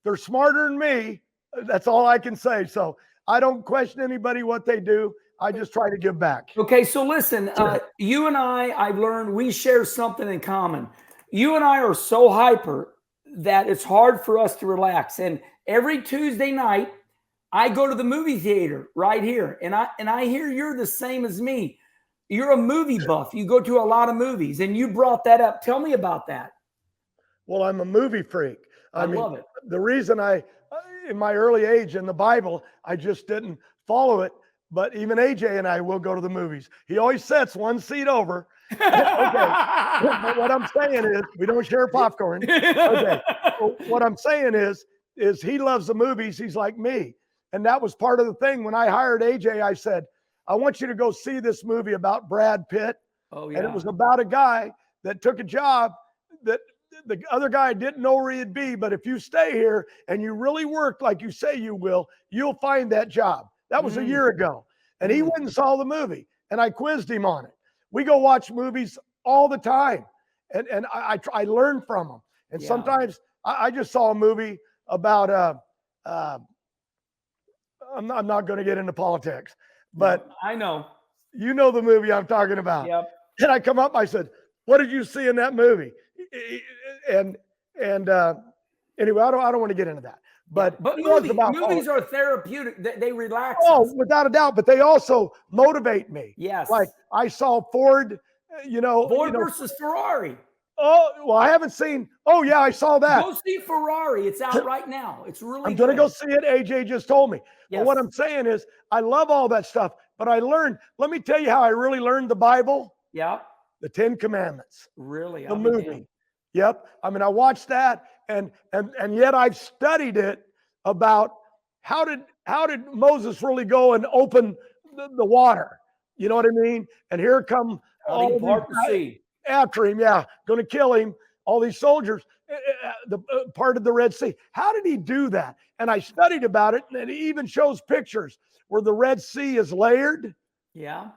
they're smarter than me. That's all I can say. So I don't question anybody what they do. I just try to give back. Okay, so listen, you and I've learned we share something in common. You and I are so hyper that it's hard for us to relax. And every Tuesday night, I go to the movie theater right here. And I hear you're the same as me. You're a movie buff. You go to a lot of movies, and you brought that up. Tell me about that. Well, I'm a movie freak. I love it. The reason in my early age in the Bible, I just didn't follow it. But even AJ and I will go to the movies. He always sits one seat over. Okay. But what I'm saying is, we don't share popcorn. Okay. So what I'm saying is he loves the movies. He's like me. And that was part of the thing. When I hired AJ, I said, I want you to go see this movie about Brad Pitt. Oh, yeah. And it was about a guy that took a job that the other guy didn't know where he'd be. But if you stay here and you really work like you say you will, you'll find that job. That was a year ago. And he went and saw the movie. And I quizzed him on it. We go watch movies all the time. And I learn from them. And sometimes I just saw a movie about I'm not going to get into politics, but I know. You know the movie I'm talking about. Yep. And I come up, I said, what did you see in that movie? And anyway, I don't want to get into that. But movies are therapeutic. They relax us. Without a doubt. But they also motivate me. Yes. Like I saw Ford, Ford versus Ferrari. Oh, well, I haven't seen. Oh, yeah, I saw that. Go see Ferrari. It's out right now. It's really I'm going to go see it. AJ just told me. Yes. But what I'm saying is I love all that stuff. But I learned, let me tell you how I really learned the Bible. Yeah. The 10 Commandments. Really? The movie. Yep. I mean, I watched that and yet I've studied it about how did Moses really go and open the water. You know what I mean? And here come How do all you of these part the guys sea? after him. Yeah, going to kill him. All these soldiers, the part of the Red Sea. How did he do that? And I studied about it, and it even shows pictures where the Red Sea is layered Yeah.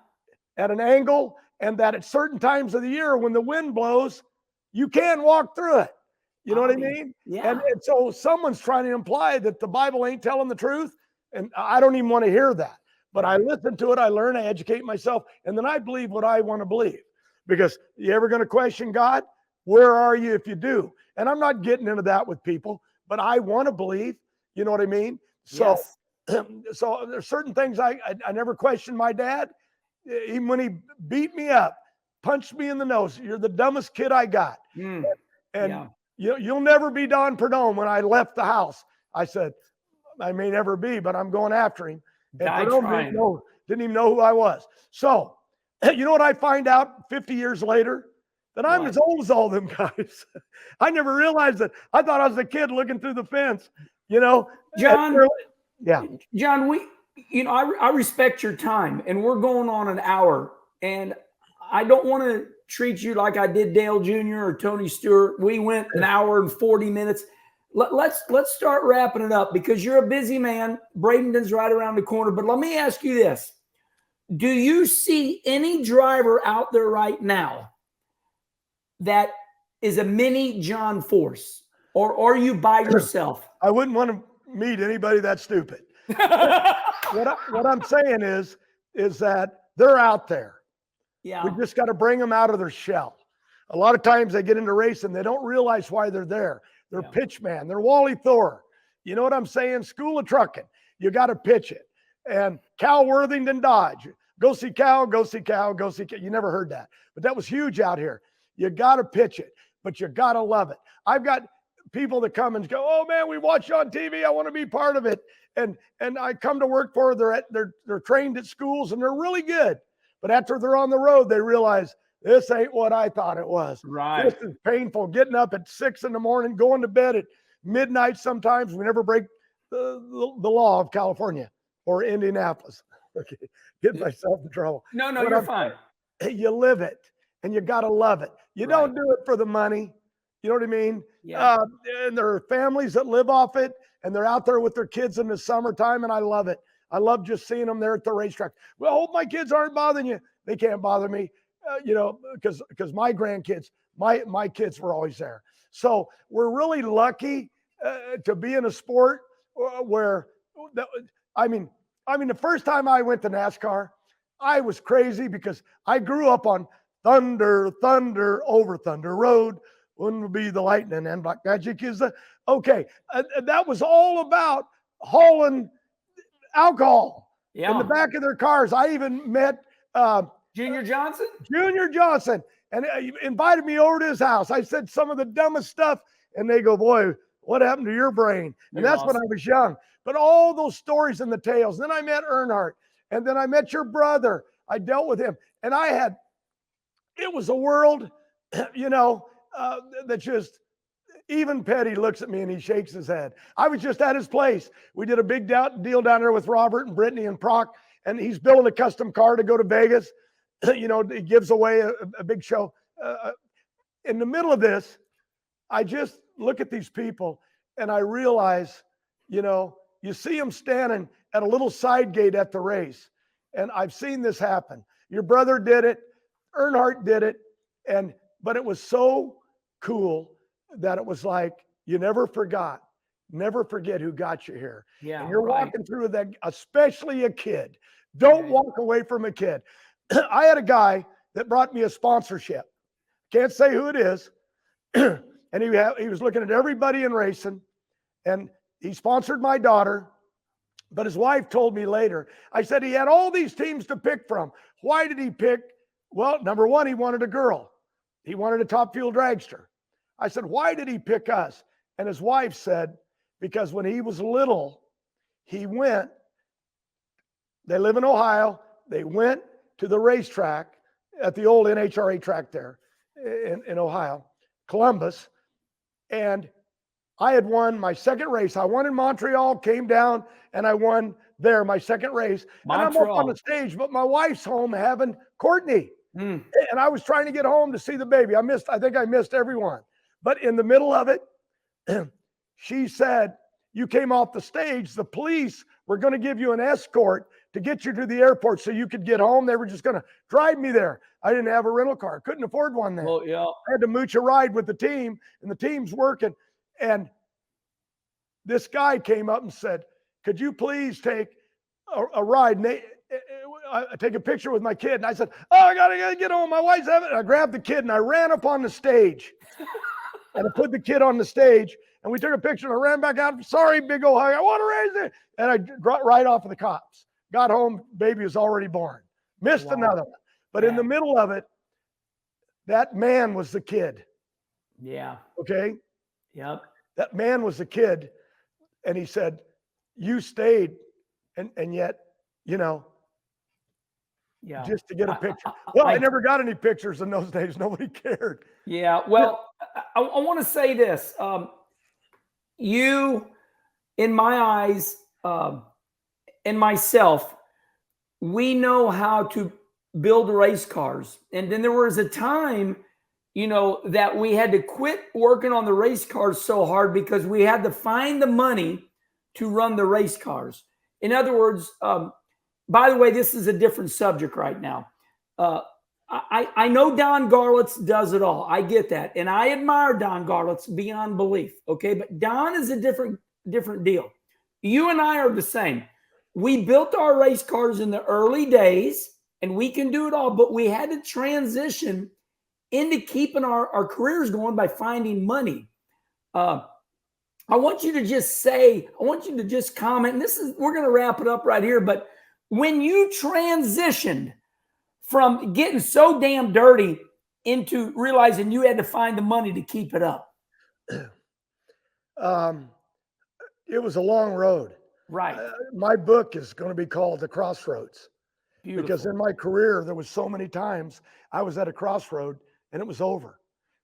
at an angle, and that at certain times of the year when the wind blows, you can walk through it. You know what I mean? Yeah. And so someone's trying to imply that the Bible ain't telling the truth, and I don't even want to hear that. But I listen to it, I learn, I educate myself, and then I believe what I want to believe. Because you ever going to question God? Where are you if you do? And I'm not getting into that with people, but I want to believe. You know what I mean? So, Yes. so there's certain things I never questioned my dad, even when he beat me up, punched me in the nose. You're the dumbest kid I got, and you'll never be Don Perdome. When I left the house, I said, I may never be, but I'm going after him. And Perdome didn't even know who I was. So, you know what I find out 50 years later? That I'm as old as all them guys. I never realized that. I thought I was a kid looking through the fence, you know. John, yeah. John, I respect your time, and we're going on an hour, and I don't want to treat you like I did Dale Jr. or Tony Stewart. We went an hour and 40 minutes. Let's start wrapping it up because you're a busy man. Bradenton's right around the corner. But let me ask you this. Do you see any driver out there right now that is a mini John Force, or are you by yourself? I wouldn't want to meet anybody that stupid. What I'm saying is that they're out there. Yeah. We just got to bring them out of their shell. A lot of times they get into racing, they don't realize why they're there. They're pitchman. They're Wally Thor. You know what I'm saying? School of trucking. You got to pitch it. And Cal Worthington Dodge. Go see Cal, go see Cal, go see Cal. You never heard that. But that was huge out here. You got to pitch it, but you got to love it. I've got people that come and go, oh man, we watch you on TV. I want to be part of it. And I come to work for, they're trained at schools and they're really good. But after they're on the road, they realize this ain't what I thought it was. Right. This is painful. Getting up at 6 a.m, going to bed at midnight. Sometimes we never break the law of California or Indianapolis. Okay. Get myself in trouble. No, you're fine. You live it and you got to love it. You don't do it for the money. You know what I mean? Yeah. And there are families that live off it and they're out there with their kids in the summertime. And I love it. I love just seeing them there at the racetrack. Well, I hope my kids aren't bothering you. They can't bother me, because my grandkids, my kids were always there. So we're really lucky to be in a sport where, the first time I went to NASCAR, I was crazy because I grew up on Thunder, over Thunder Road. Wouldn't be the lightning and Black Magic is the okay. That was all about hauling alcohol in the back of their cars. I even met Junior Johnson, and he invited me over to his house. I said some of the dumbest stuff, and they go, "Boy, what happened to your brain?" And that's when I was young. But all those stories and the tales. Then I met Earnhardt, and then I met your brother. I dealt with him, and it was a world, that just, even Petty looks at me and he shakes his head. I was just at his place. We did a big deal down there with Robert and Brittany and Proc, and he's building a custom car to go to Vegas. He gives away a big show. In the middle of this, I just look at these people and I realize, you see them standing at a little side gate at the race. And I've seen this happen. Your brother did it. Earnhardt did it. But it was so cool that it was like, you never forget who got you here. Yeah. And you're walking through that, especially a kid. Don't walk away from a kid. I had a guy that brought me a sponsorship. Can't say who it is. And he was looking at everybody in racing, and he sponsored my daughter. But his wife told me later, I said, he had all these teams to pick from. Why did he pick? Well, number one, he wanted a girl. He wanted a Top Fuel dragster. I said, why did he pick us? And his wife said, because when he was little, they live in Ohio. They went to the racetrack at the old NHRA track there in Ohio, Columbus. And I had won my second race. I won in Montreal, came down, and I won there, my second race. And I'm up on Montreal. the stage, but my wife's home having Courtney. Mm. And I was trying to get home to see the baby. I think I missed everyone. But in the middle of it, she said, you came off the stage. The police were going to give you an escort to get you to the airport so you could get home. They were just going to drive me there. I didn't have a rental car. Couldn't afford one then. Well, yeah. I had to mooch a ride with the team, and the team's working. And this guy came up and said, could you please take a ride and take a picture with my kid? And I said, oh, I gotta get home. My wife's having it. I grabbed the kid and I ran up on the stage. And I put the kid on the stage and we took a picture and I ran back out. Sorry, big old hug. I want to raise it. And I got right off of the cops. Got home, baby was already born. Missed another one. But in the middle of it, that man was the kid. Yeah. Okay? Yep. That man was the kid. And he said, you stayed. And yet, you know, yeah, just to get a picture. Well, I never got any pictures in those days. Nobody cared. Yeah. Well, I want to say this. You, in my eyes, and myself, we know how to build race cars. And then there was a time, you know, that we had to quit working on the race cars so hard because we had to find the money to run the race cars. In other words, by the way, this is a different subject right now. I know Don Garlitz does it all. I get that. And I admire Don Garlitz beyond belief. Okay. But Don is a different deal. You and I are the same. We built our race cars in the early days and we can do it all, but we had to transition into keeping our careers going by finding money. I want you to just comment, and we're going to wrap it up right here. But when you transitioned from getting so damn dirty into realizing you had to find the money to keep it up. It was a long road. Right. My book is going to be called The Crossroads. Beautiful. Because in my career, there was so many times I was at a crossroad and it was over.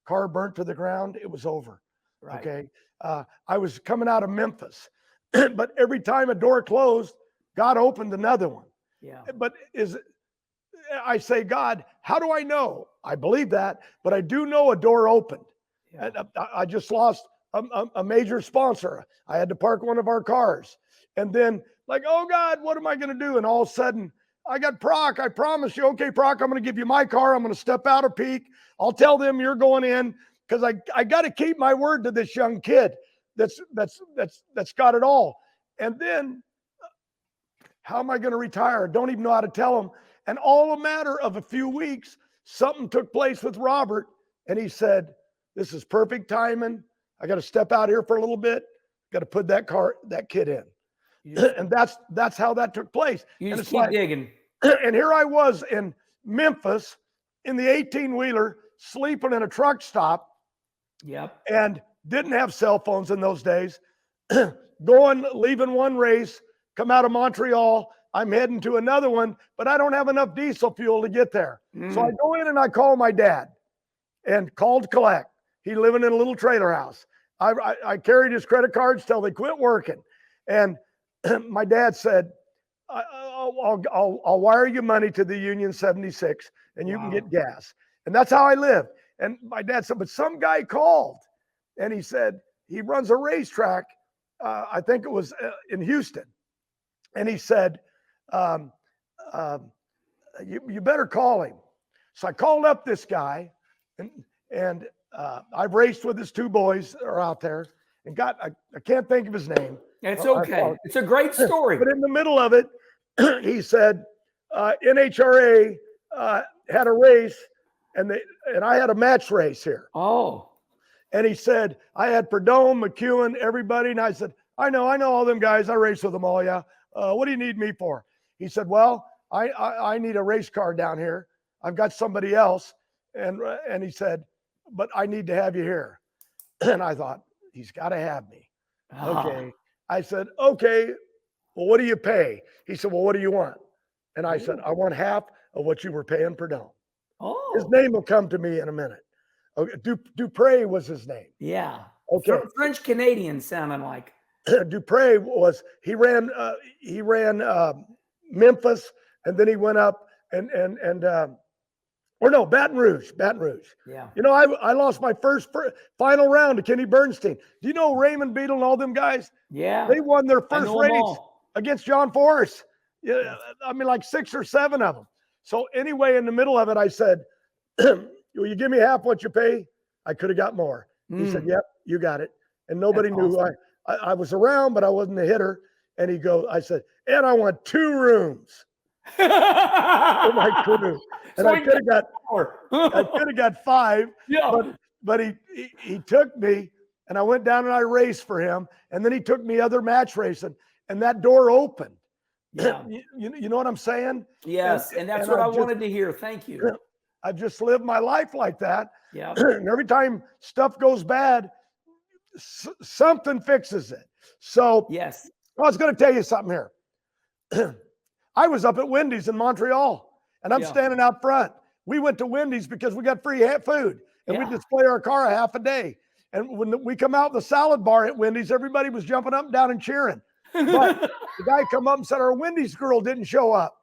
Car burnt to the ground, it was over. Right. Okay. I was coming out of Memphis, but every time a door closed, God opened another one. Yeah. But I say, God, how do I know? I believe that, but I do know a door opened. Yeah. I just lost a major sponsor. I had to park one of our cars. And then like, oh God, what am I going to do? And all of a sudden I got Proc. I promise you, okay, Proc, I'm going to give you my car. I'm going to step out of peak. I'll tell them you're going in. Because I got to keep my word to this young kid that's got it all. And then how am I going to retire? I don't even know how to tell him. And all a matter of a few weeks, something took place with Robert. And he said, this is perfect timing. I got to step out here for a little bit. Got to put that kid in. And that's how that took place. You just keep digging. And here I was in Memphis in the 18-wheeler, sleeping in a truck stop. Yep. And didn't have cell phones in those days. Leaving one race, come out of Montreal. I'm heading to another one, but I don't have enough diesel fuel to get there. So I go in and I call my dad and called to collect. He living in a little trailer house. I carried his credit cards till they quit working. And my dad said, I'll wire you money to the Union 76 and you can get gas. And that's how I live. And my dad said, but some guy called and he said, he runs a racetrack. I think it was in Houston. And he said, you better call him. So I called up this guy and I've raced with his two boys that are out there and I can't think of his name. It's okay. It's a great story. But in the middle of it, he said, NHRA had a race. And I had a match race here. Oh. And he said, I had Perdome, McEwen, everybody. And I said, I know all them guys. I race with them all, yeah. What do you need me for? He said, well, I need a race car down here. I've got somebody else. And he said, but I need to have you here. And I thought, he's got to have me. Okay. I said, okay, well, what do you pay? He said, well, what do you want? And I said, I want half of what you were paying Perdome. Oh. His name will come to me in a minute. Okay, Dupre was his name. Yeah. Okay. French Canadian sounding like. Dupre he ran Memphis, and then he went up Baton Rouge. Yeah. You know, I lost my first final round to Kenny Bernstein. Do you know Raymond Beadle and all them guys? Yeah. They won their I first know 'em race all. against John Forrest. Yeah, Yes. I mean, like 6 or 7 of them. So anyway, in the middle of it, I said, will you give me half what you pay? I could have got more. He said, yep, you got it. And nobody That's knew awesome. I was around, but I wasn't a hitter. And I said, and I want 2 rooms for my crew. And So I could have got more. 5, Yeah. but he took me, and I went down and I raced for him. And then he took me other match racing, and that door opened. Yeah. You know what I'm saying? Yes. And that's what I wanted to hear. Thank you. I've just lived my life like that. Yeah. And every time stuff goes bad, something fixes it. So Yes. I was going to tell you something here. I was up at Wendy's in Montreal, and I'm standing out front. We went to Wendy's because we got free food, and we display our car a half a day. And when we come out the salad bar at Wendy's, everybody was jumping up and down and cheering. But the guy come up and said, our Wendy's girl didn't show up.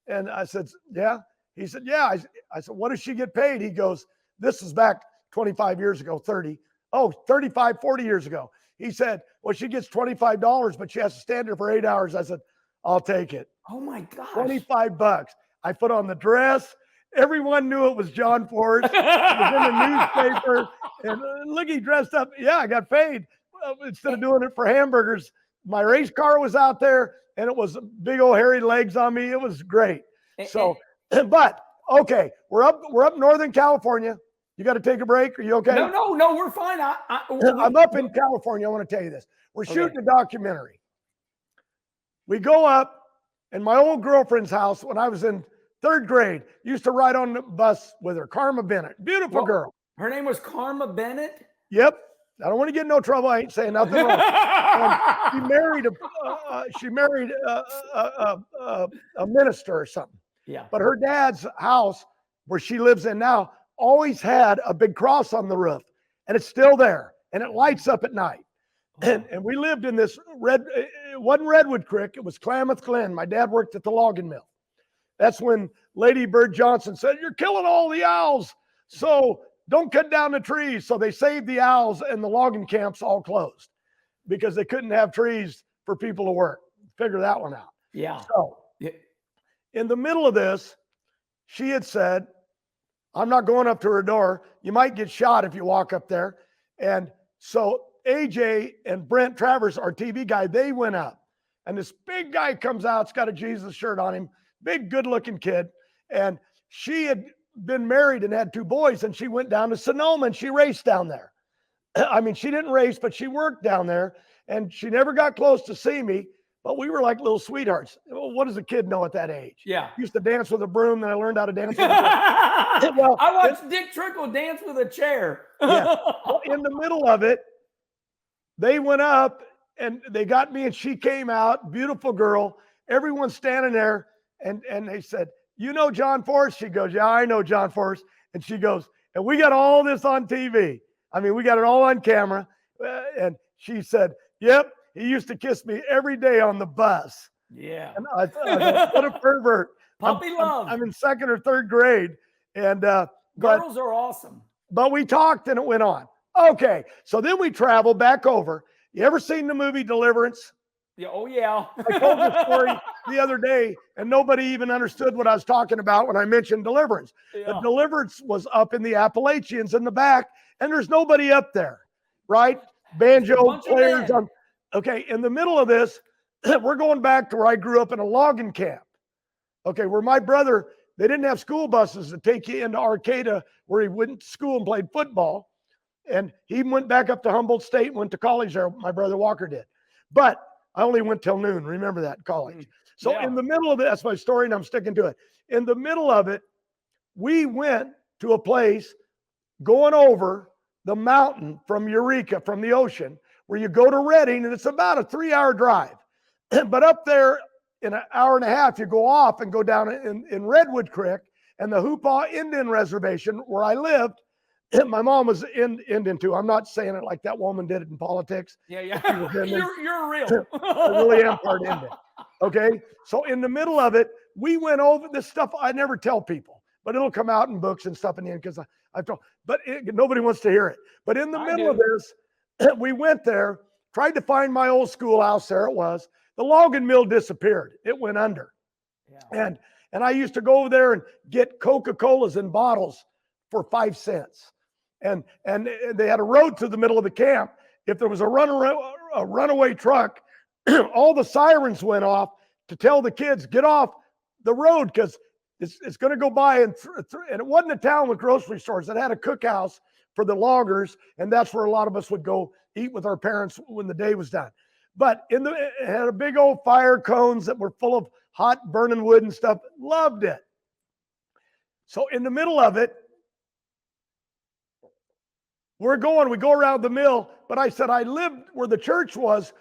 And I said, yeah. He said, yeah. I said, what does she get paid? He goes, this is back 25 years ago, 35, 40 years ago. He said, well, she gets $25, but she has to stand there for 8 hours. I said, I'll take it. Oh my gosh. $25. I put on the dress. Everyone knew it was John Forrest. It was in the newspaper. And look, he dressed up. Yeah, I got paid. Instead of doing it for hamburgers, my race car was out there, and it was big old hairy legs on me. It was great. So, but okay, we're up Northern California. You got to take a break. Are you okay? No, we're fine. I'm up in California. I want to tell you this. We're shooting a documentary. We go up, and my old girlfriend's house when I was in 3rd grade, used to ride on the bus with her, Karma Bennett. Beautiful girl. Her name was Karma Bennett? Yep. I don't want to get in no trouble. I ain't saying nothing wrong. She married a minister or something. Yeah. But her dad's house, where she lives in now, always had a big cross on the roof, and it's still there, and it lights up at night. And we lived in this it wasn't Redwood Creek, it was Klamath Glen. My dad worked at the logging mill. That's when Lady Bird Johnson said, you're killing all the owls, so don't cut down the trees. So they saved the owls, and the logging camps all closed because they couldn't have trees for people to work. Figure that one out. Yeah. So in the middle of this, she had said, I'm not going up to her door. You might get shot if you walk up there. And so AJ and Brent Travers, our TV guy, they went up. And this big guy comes out, it's got a Jesus shirt on him, big, good-looking kid. And she had been married and had 2 boys, and she went down to Sonoma, and she raced down there. I mean, she didn't race, but she worked down there, and she never got close to see me, but we were like little sweethearts. What does a kid know at that age? Yeah. Used to dance with a broom, then I learned how to dance with a broom. Well, I watched Dick Trickle dance with a chair. Yeah. Well, in the middle of it, they went up, and they got me, and she came out, beautiful girl. Everyone's standing there, and they said, you know John Forrest? She goes, yeah, I know John Forrest. And she goes, and we got all this on TV. I mean, we got it all on camera. And she said, yep, he used to kiss me every day on the bus. Yeah. And I thought, what a pervert. Puppy love. I'm in 2nd or 3rd grade. And girls are awesome. But we talked, and it went on. Okay. So then we traveled back over. You ever seen the movie Deliverance? Yeah. Oh, yeah. I told the story the other day, and nobody even understood what I was talking about when I mentioned Deliverance. Yeah. The Deliverance was up in the Appalachians in the back, and there's nobody up there, right? Banjo players. Okay, in the middle of this, we're going back to where I grew up in a logging camp. Okay, where my brother, they didn't have school buses to take you into Arcata, where he went to school and played football. And he went back up to Humboldt State and went to college there. My brother Walker did. But I only went till noon. Remember that, college. So in the middle of it, that's my story, and I'm sticking to it. In the middle of it, we went to a place going over the mountain from Eureka, from the ocean, where you go to Redding, and it's about a 3-hour drive. But up there in an hour and a half, you go off and go down in Redwood Creek and the Hoopah Indian Reservation, where I lived. My mom was in Indian too. I'm not saying it like that woman did it in politics. Yeah, yeah. She was Indian. You're real. I really am part Indian. Okay. So in the middle of it, we went over this stuff. I never tell people, but it'll come out in books and stuff in the end because I've told, but nobody wants to hear it. But in the middle of this, we went there, tried to find my old schoolhouse. There it was. The logging mill disappeared. It went under. Yeah. And I used to go over there and get Coca-Colas in bottles for 5 cents. And they had a road to the middle of the camp. If there was a runaway truck, all the sirens went off to tell the kids, get off the road because it's going to go by. And it wasn't a town with grocery stores. It had a cookhouse for the loggers, and that's where a lot of us would go eat with our parents when the day was done. But it had a big old fire cones that were full of hot burning wood and stuff. Loved it. So in the middle of it, we go around the mill, but I said I lived where the church was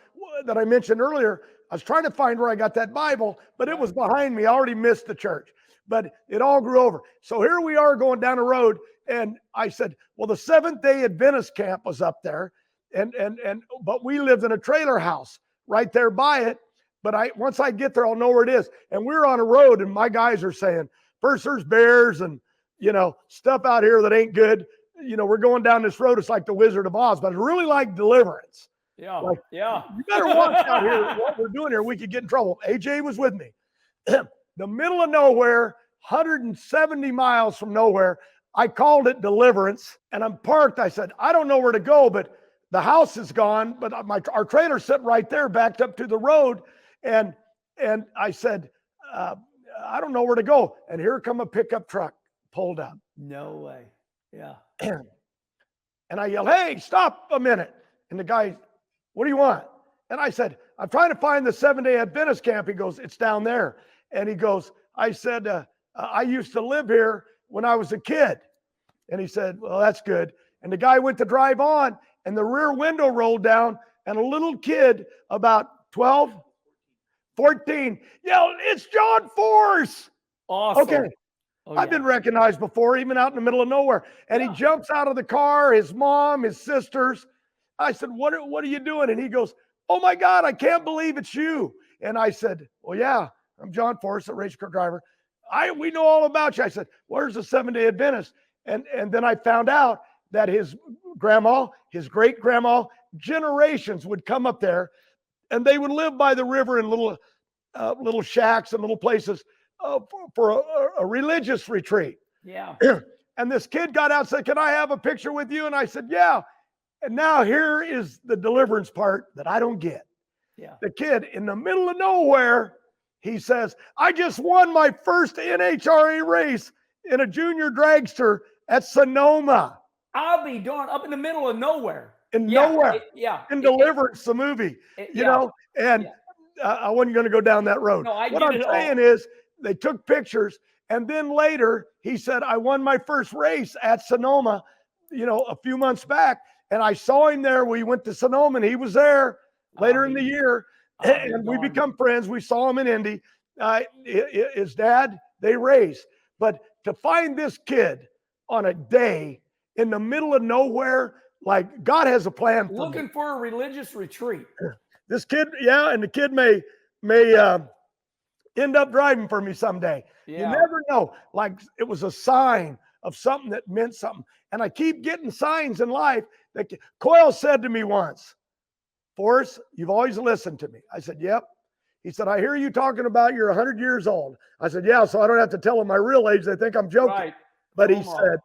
that I mentioned earlier. I was trying to find where I got that Bible, but it was behind me. I already missed the church, but it all grew over. So here we are going down the road, and I said, well, the Seventh-day Adventist camp was up there, but we lived in a trailer house right there by it. But once I get there, I'll know where it is. And we're on a road, and my guys are saying, first there's bears and stuff out here that ain't good. We're going down this road. It's like the Wizard of Oz, but it's really like Deliverance. Yeah. Like, yeah. You better watch out here what we're doing here. We could get in trouble. AJ was with me. The middle of nowhere, 170 miles from nowhere. I called it Deliverance, and I'm parked. I said, I don't know where to go, but the house is gone. But our trailer's sitting right there, backed up to the road. And I said, I don't know where to go. And here come a pickup truck pulled up. No way. Yeah. And I yelled, hey, stop a minute. And the guy, what do you want? And I said, I'm trying to find the Seventh-day Adventist camp. He goes, it's down there. And he goes, I said, I used to live here when I was a kid. And he said, well, that's good. And the guy went to drive on, and the rear window rolled down, and a little kid about 12, 14 yelled, it's John Force. Awesome. Okay. Oh, I've been recognized before, even out in the middle of nowhere. And he jumps out of the car, his mom, his sisters. I said, what are you doing? And he goes, oh my God, I can't believe it's you. And I said, well, yeah, I'm John Force, a race car driver. We know all about you. I said, where's the Seventh-day Adventist? And then I found out that his grandma, his great grandma, generations would come up there, and they would live by the river in little shacks and little places for a religious retreat. Yeah. And this kid got out and said, can I have a picture with you? And I said, yeah. And now here is the deliverance part that I don't get. Yeah. The kid in the middle of nowhere, he says, I just won my first NHRA race in a junior dragster at Sonoma. I'll be darned, up in the middle of nowhere. Nowhere. In Deliverance, the movie, and I wasn't going to go down that road. No, what I'm saying is they took pictures, and then later he said, I won my first race at Sonoma, a few months back, and I saw him there. We went to Sonoma, and he was there later in the year, and we become friends. We saw him in Indy. His dad, they raced. But to find this kid on a day in the middle of nowhere, like God has a plan for looking for a religious retreat. This kid, and the kid may end up driving for me someday. Yeah. You never know. Like it was a sign of something that meant something. And I keep getting signs in life. That Coyle said to me once, Forrest, you've always listened to me. I said, yep. He said, I hear you talking about you're 100 years old. I said, yeah, so I don't have to tell them my real age. They think I'm joking. Right. But he said,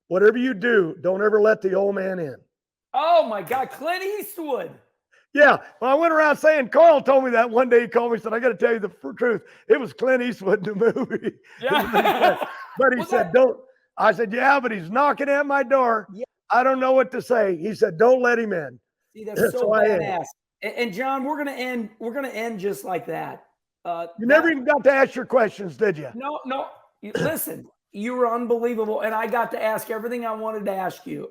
whatever you do, don't ever let the old man in. Oh, my God. Clint Eastwood. Yeah. Well, I went around saying, Coyle told me that one day. He called me and said, I got to tell you the truth. It was Clint Eastwood in the movie. Yeah. But he said, don't. I said, yeah, but he's knocking at my door. Yeah. I don't know what to say. He said, don't let him in. See, that's so badass. And John, we're gonna end just like that. You never even got to ask your questions, did you? No. Listen, you were unbelievable, and I got to ask everything I wanted to ask you.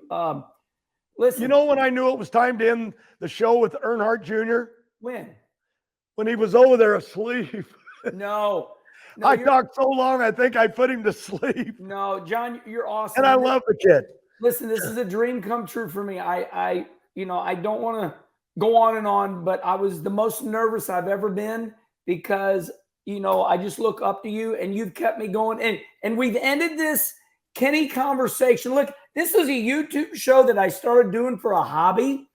Listen, you know when I knew it was time to end the show with Earnhardt Jr.? When he was over there asleep. No, I talked so long, I think I put him to sleep. No, John, you're awesome. And I love the kid. Listen, this is a dream come true for me. I don't want to go on and on, but I was the most nervous I've ever been because, I just look up to you and you've kept me going. And we've ended this Kenny conversation. Look, this is a YouTube show that I started doing for a hobby,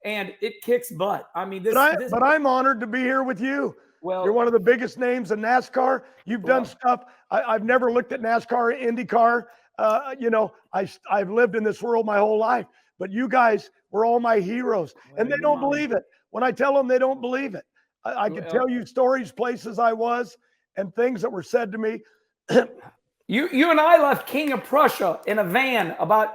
and it kicks butt. I mean, but I'm honored to be here with you. Well, you're one of the biggest names in NASCAR. You've done stuff. I've never looked at NASCAR, IndyCar. I've lived in this world my whole life, but you guys were all my heroes, and they don't believe it. When I tell them, they don't believe it. I can tell you stories, places I was, and things that were said to me. You and I left King of Prussia in a van about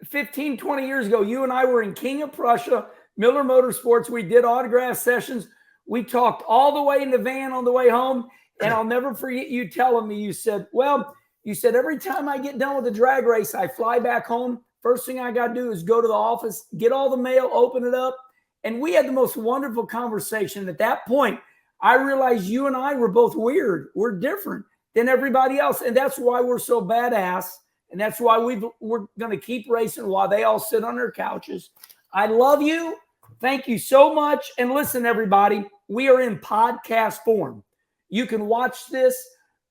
15, 20 years ago. You and I were in King of Prussia, Miller Motorsports. We did autograph sessions. We talked all the way in the van on the way home. And I'll never forget you telling me, you said, every time I get done with the drag race, I fly back home. First thing I got to do is go to the office, get all the mail, open it up. And we had the most wonderful conversation. At that point, I realized you and I were both weird. We're different than everybody else. And that's why we're so badass. And that's why we're going to keep racing while they all sit on their couches. I love you. Thank you so much. And listen, everybody, we are in podcast form. You can watch this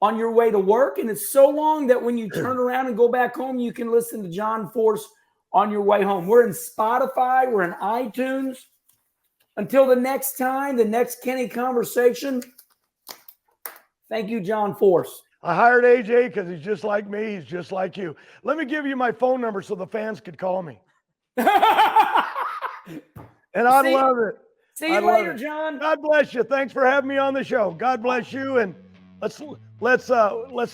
on your way to work. And it's so long that when you turn around and go back home, you can listen to John Force on your way home. We're in Spotify. We're in iTunes. Until the next time, the next Kenny conversation. Thank you, John Force. I hired AJ because he's just like me. He's just like you. Let me give you my phone number so the fans could call me. And I love it. See you later, John. God bless you. Thanks for having me on the show. God bless you. And let's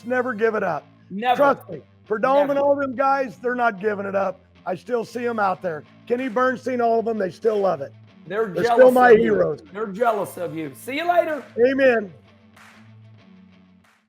never give it up. Never. Trust me. For Dome and all them guys, they're not giving it up. I still see them out there. Kenny Bernstein, all of them, they still love it. They're still my of heroes. You. They're jealous of you. See you later. Amen.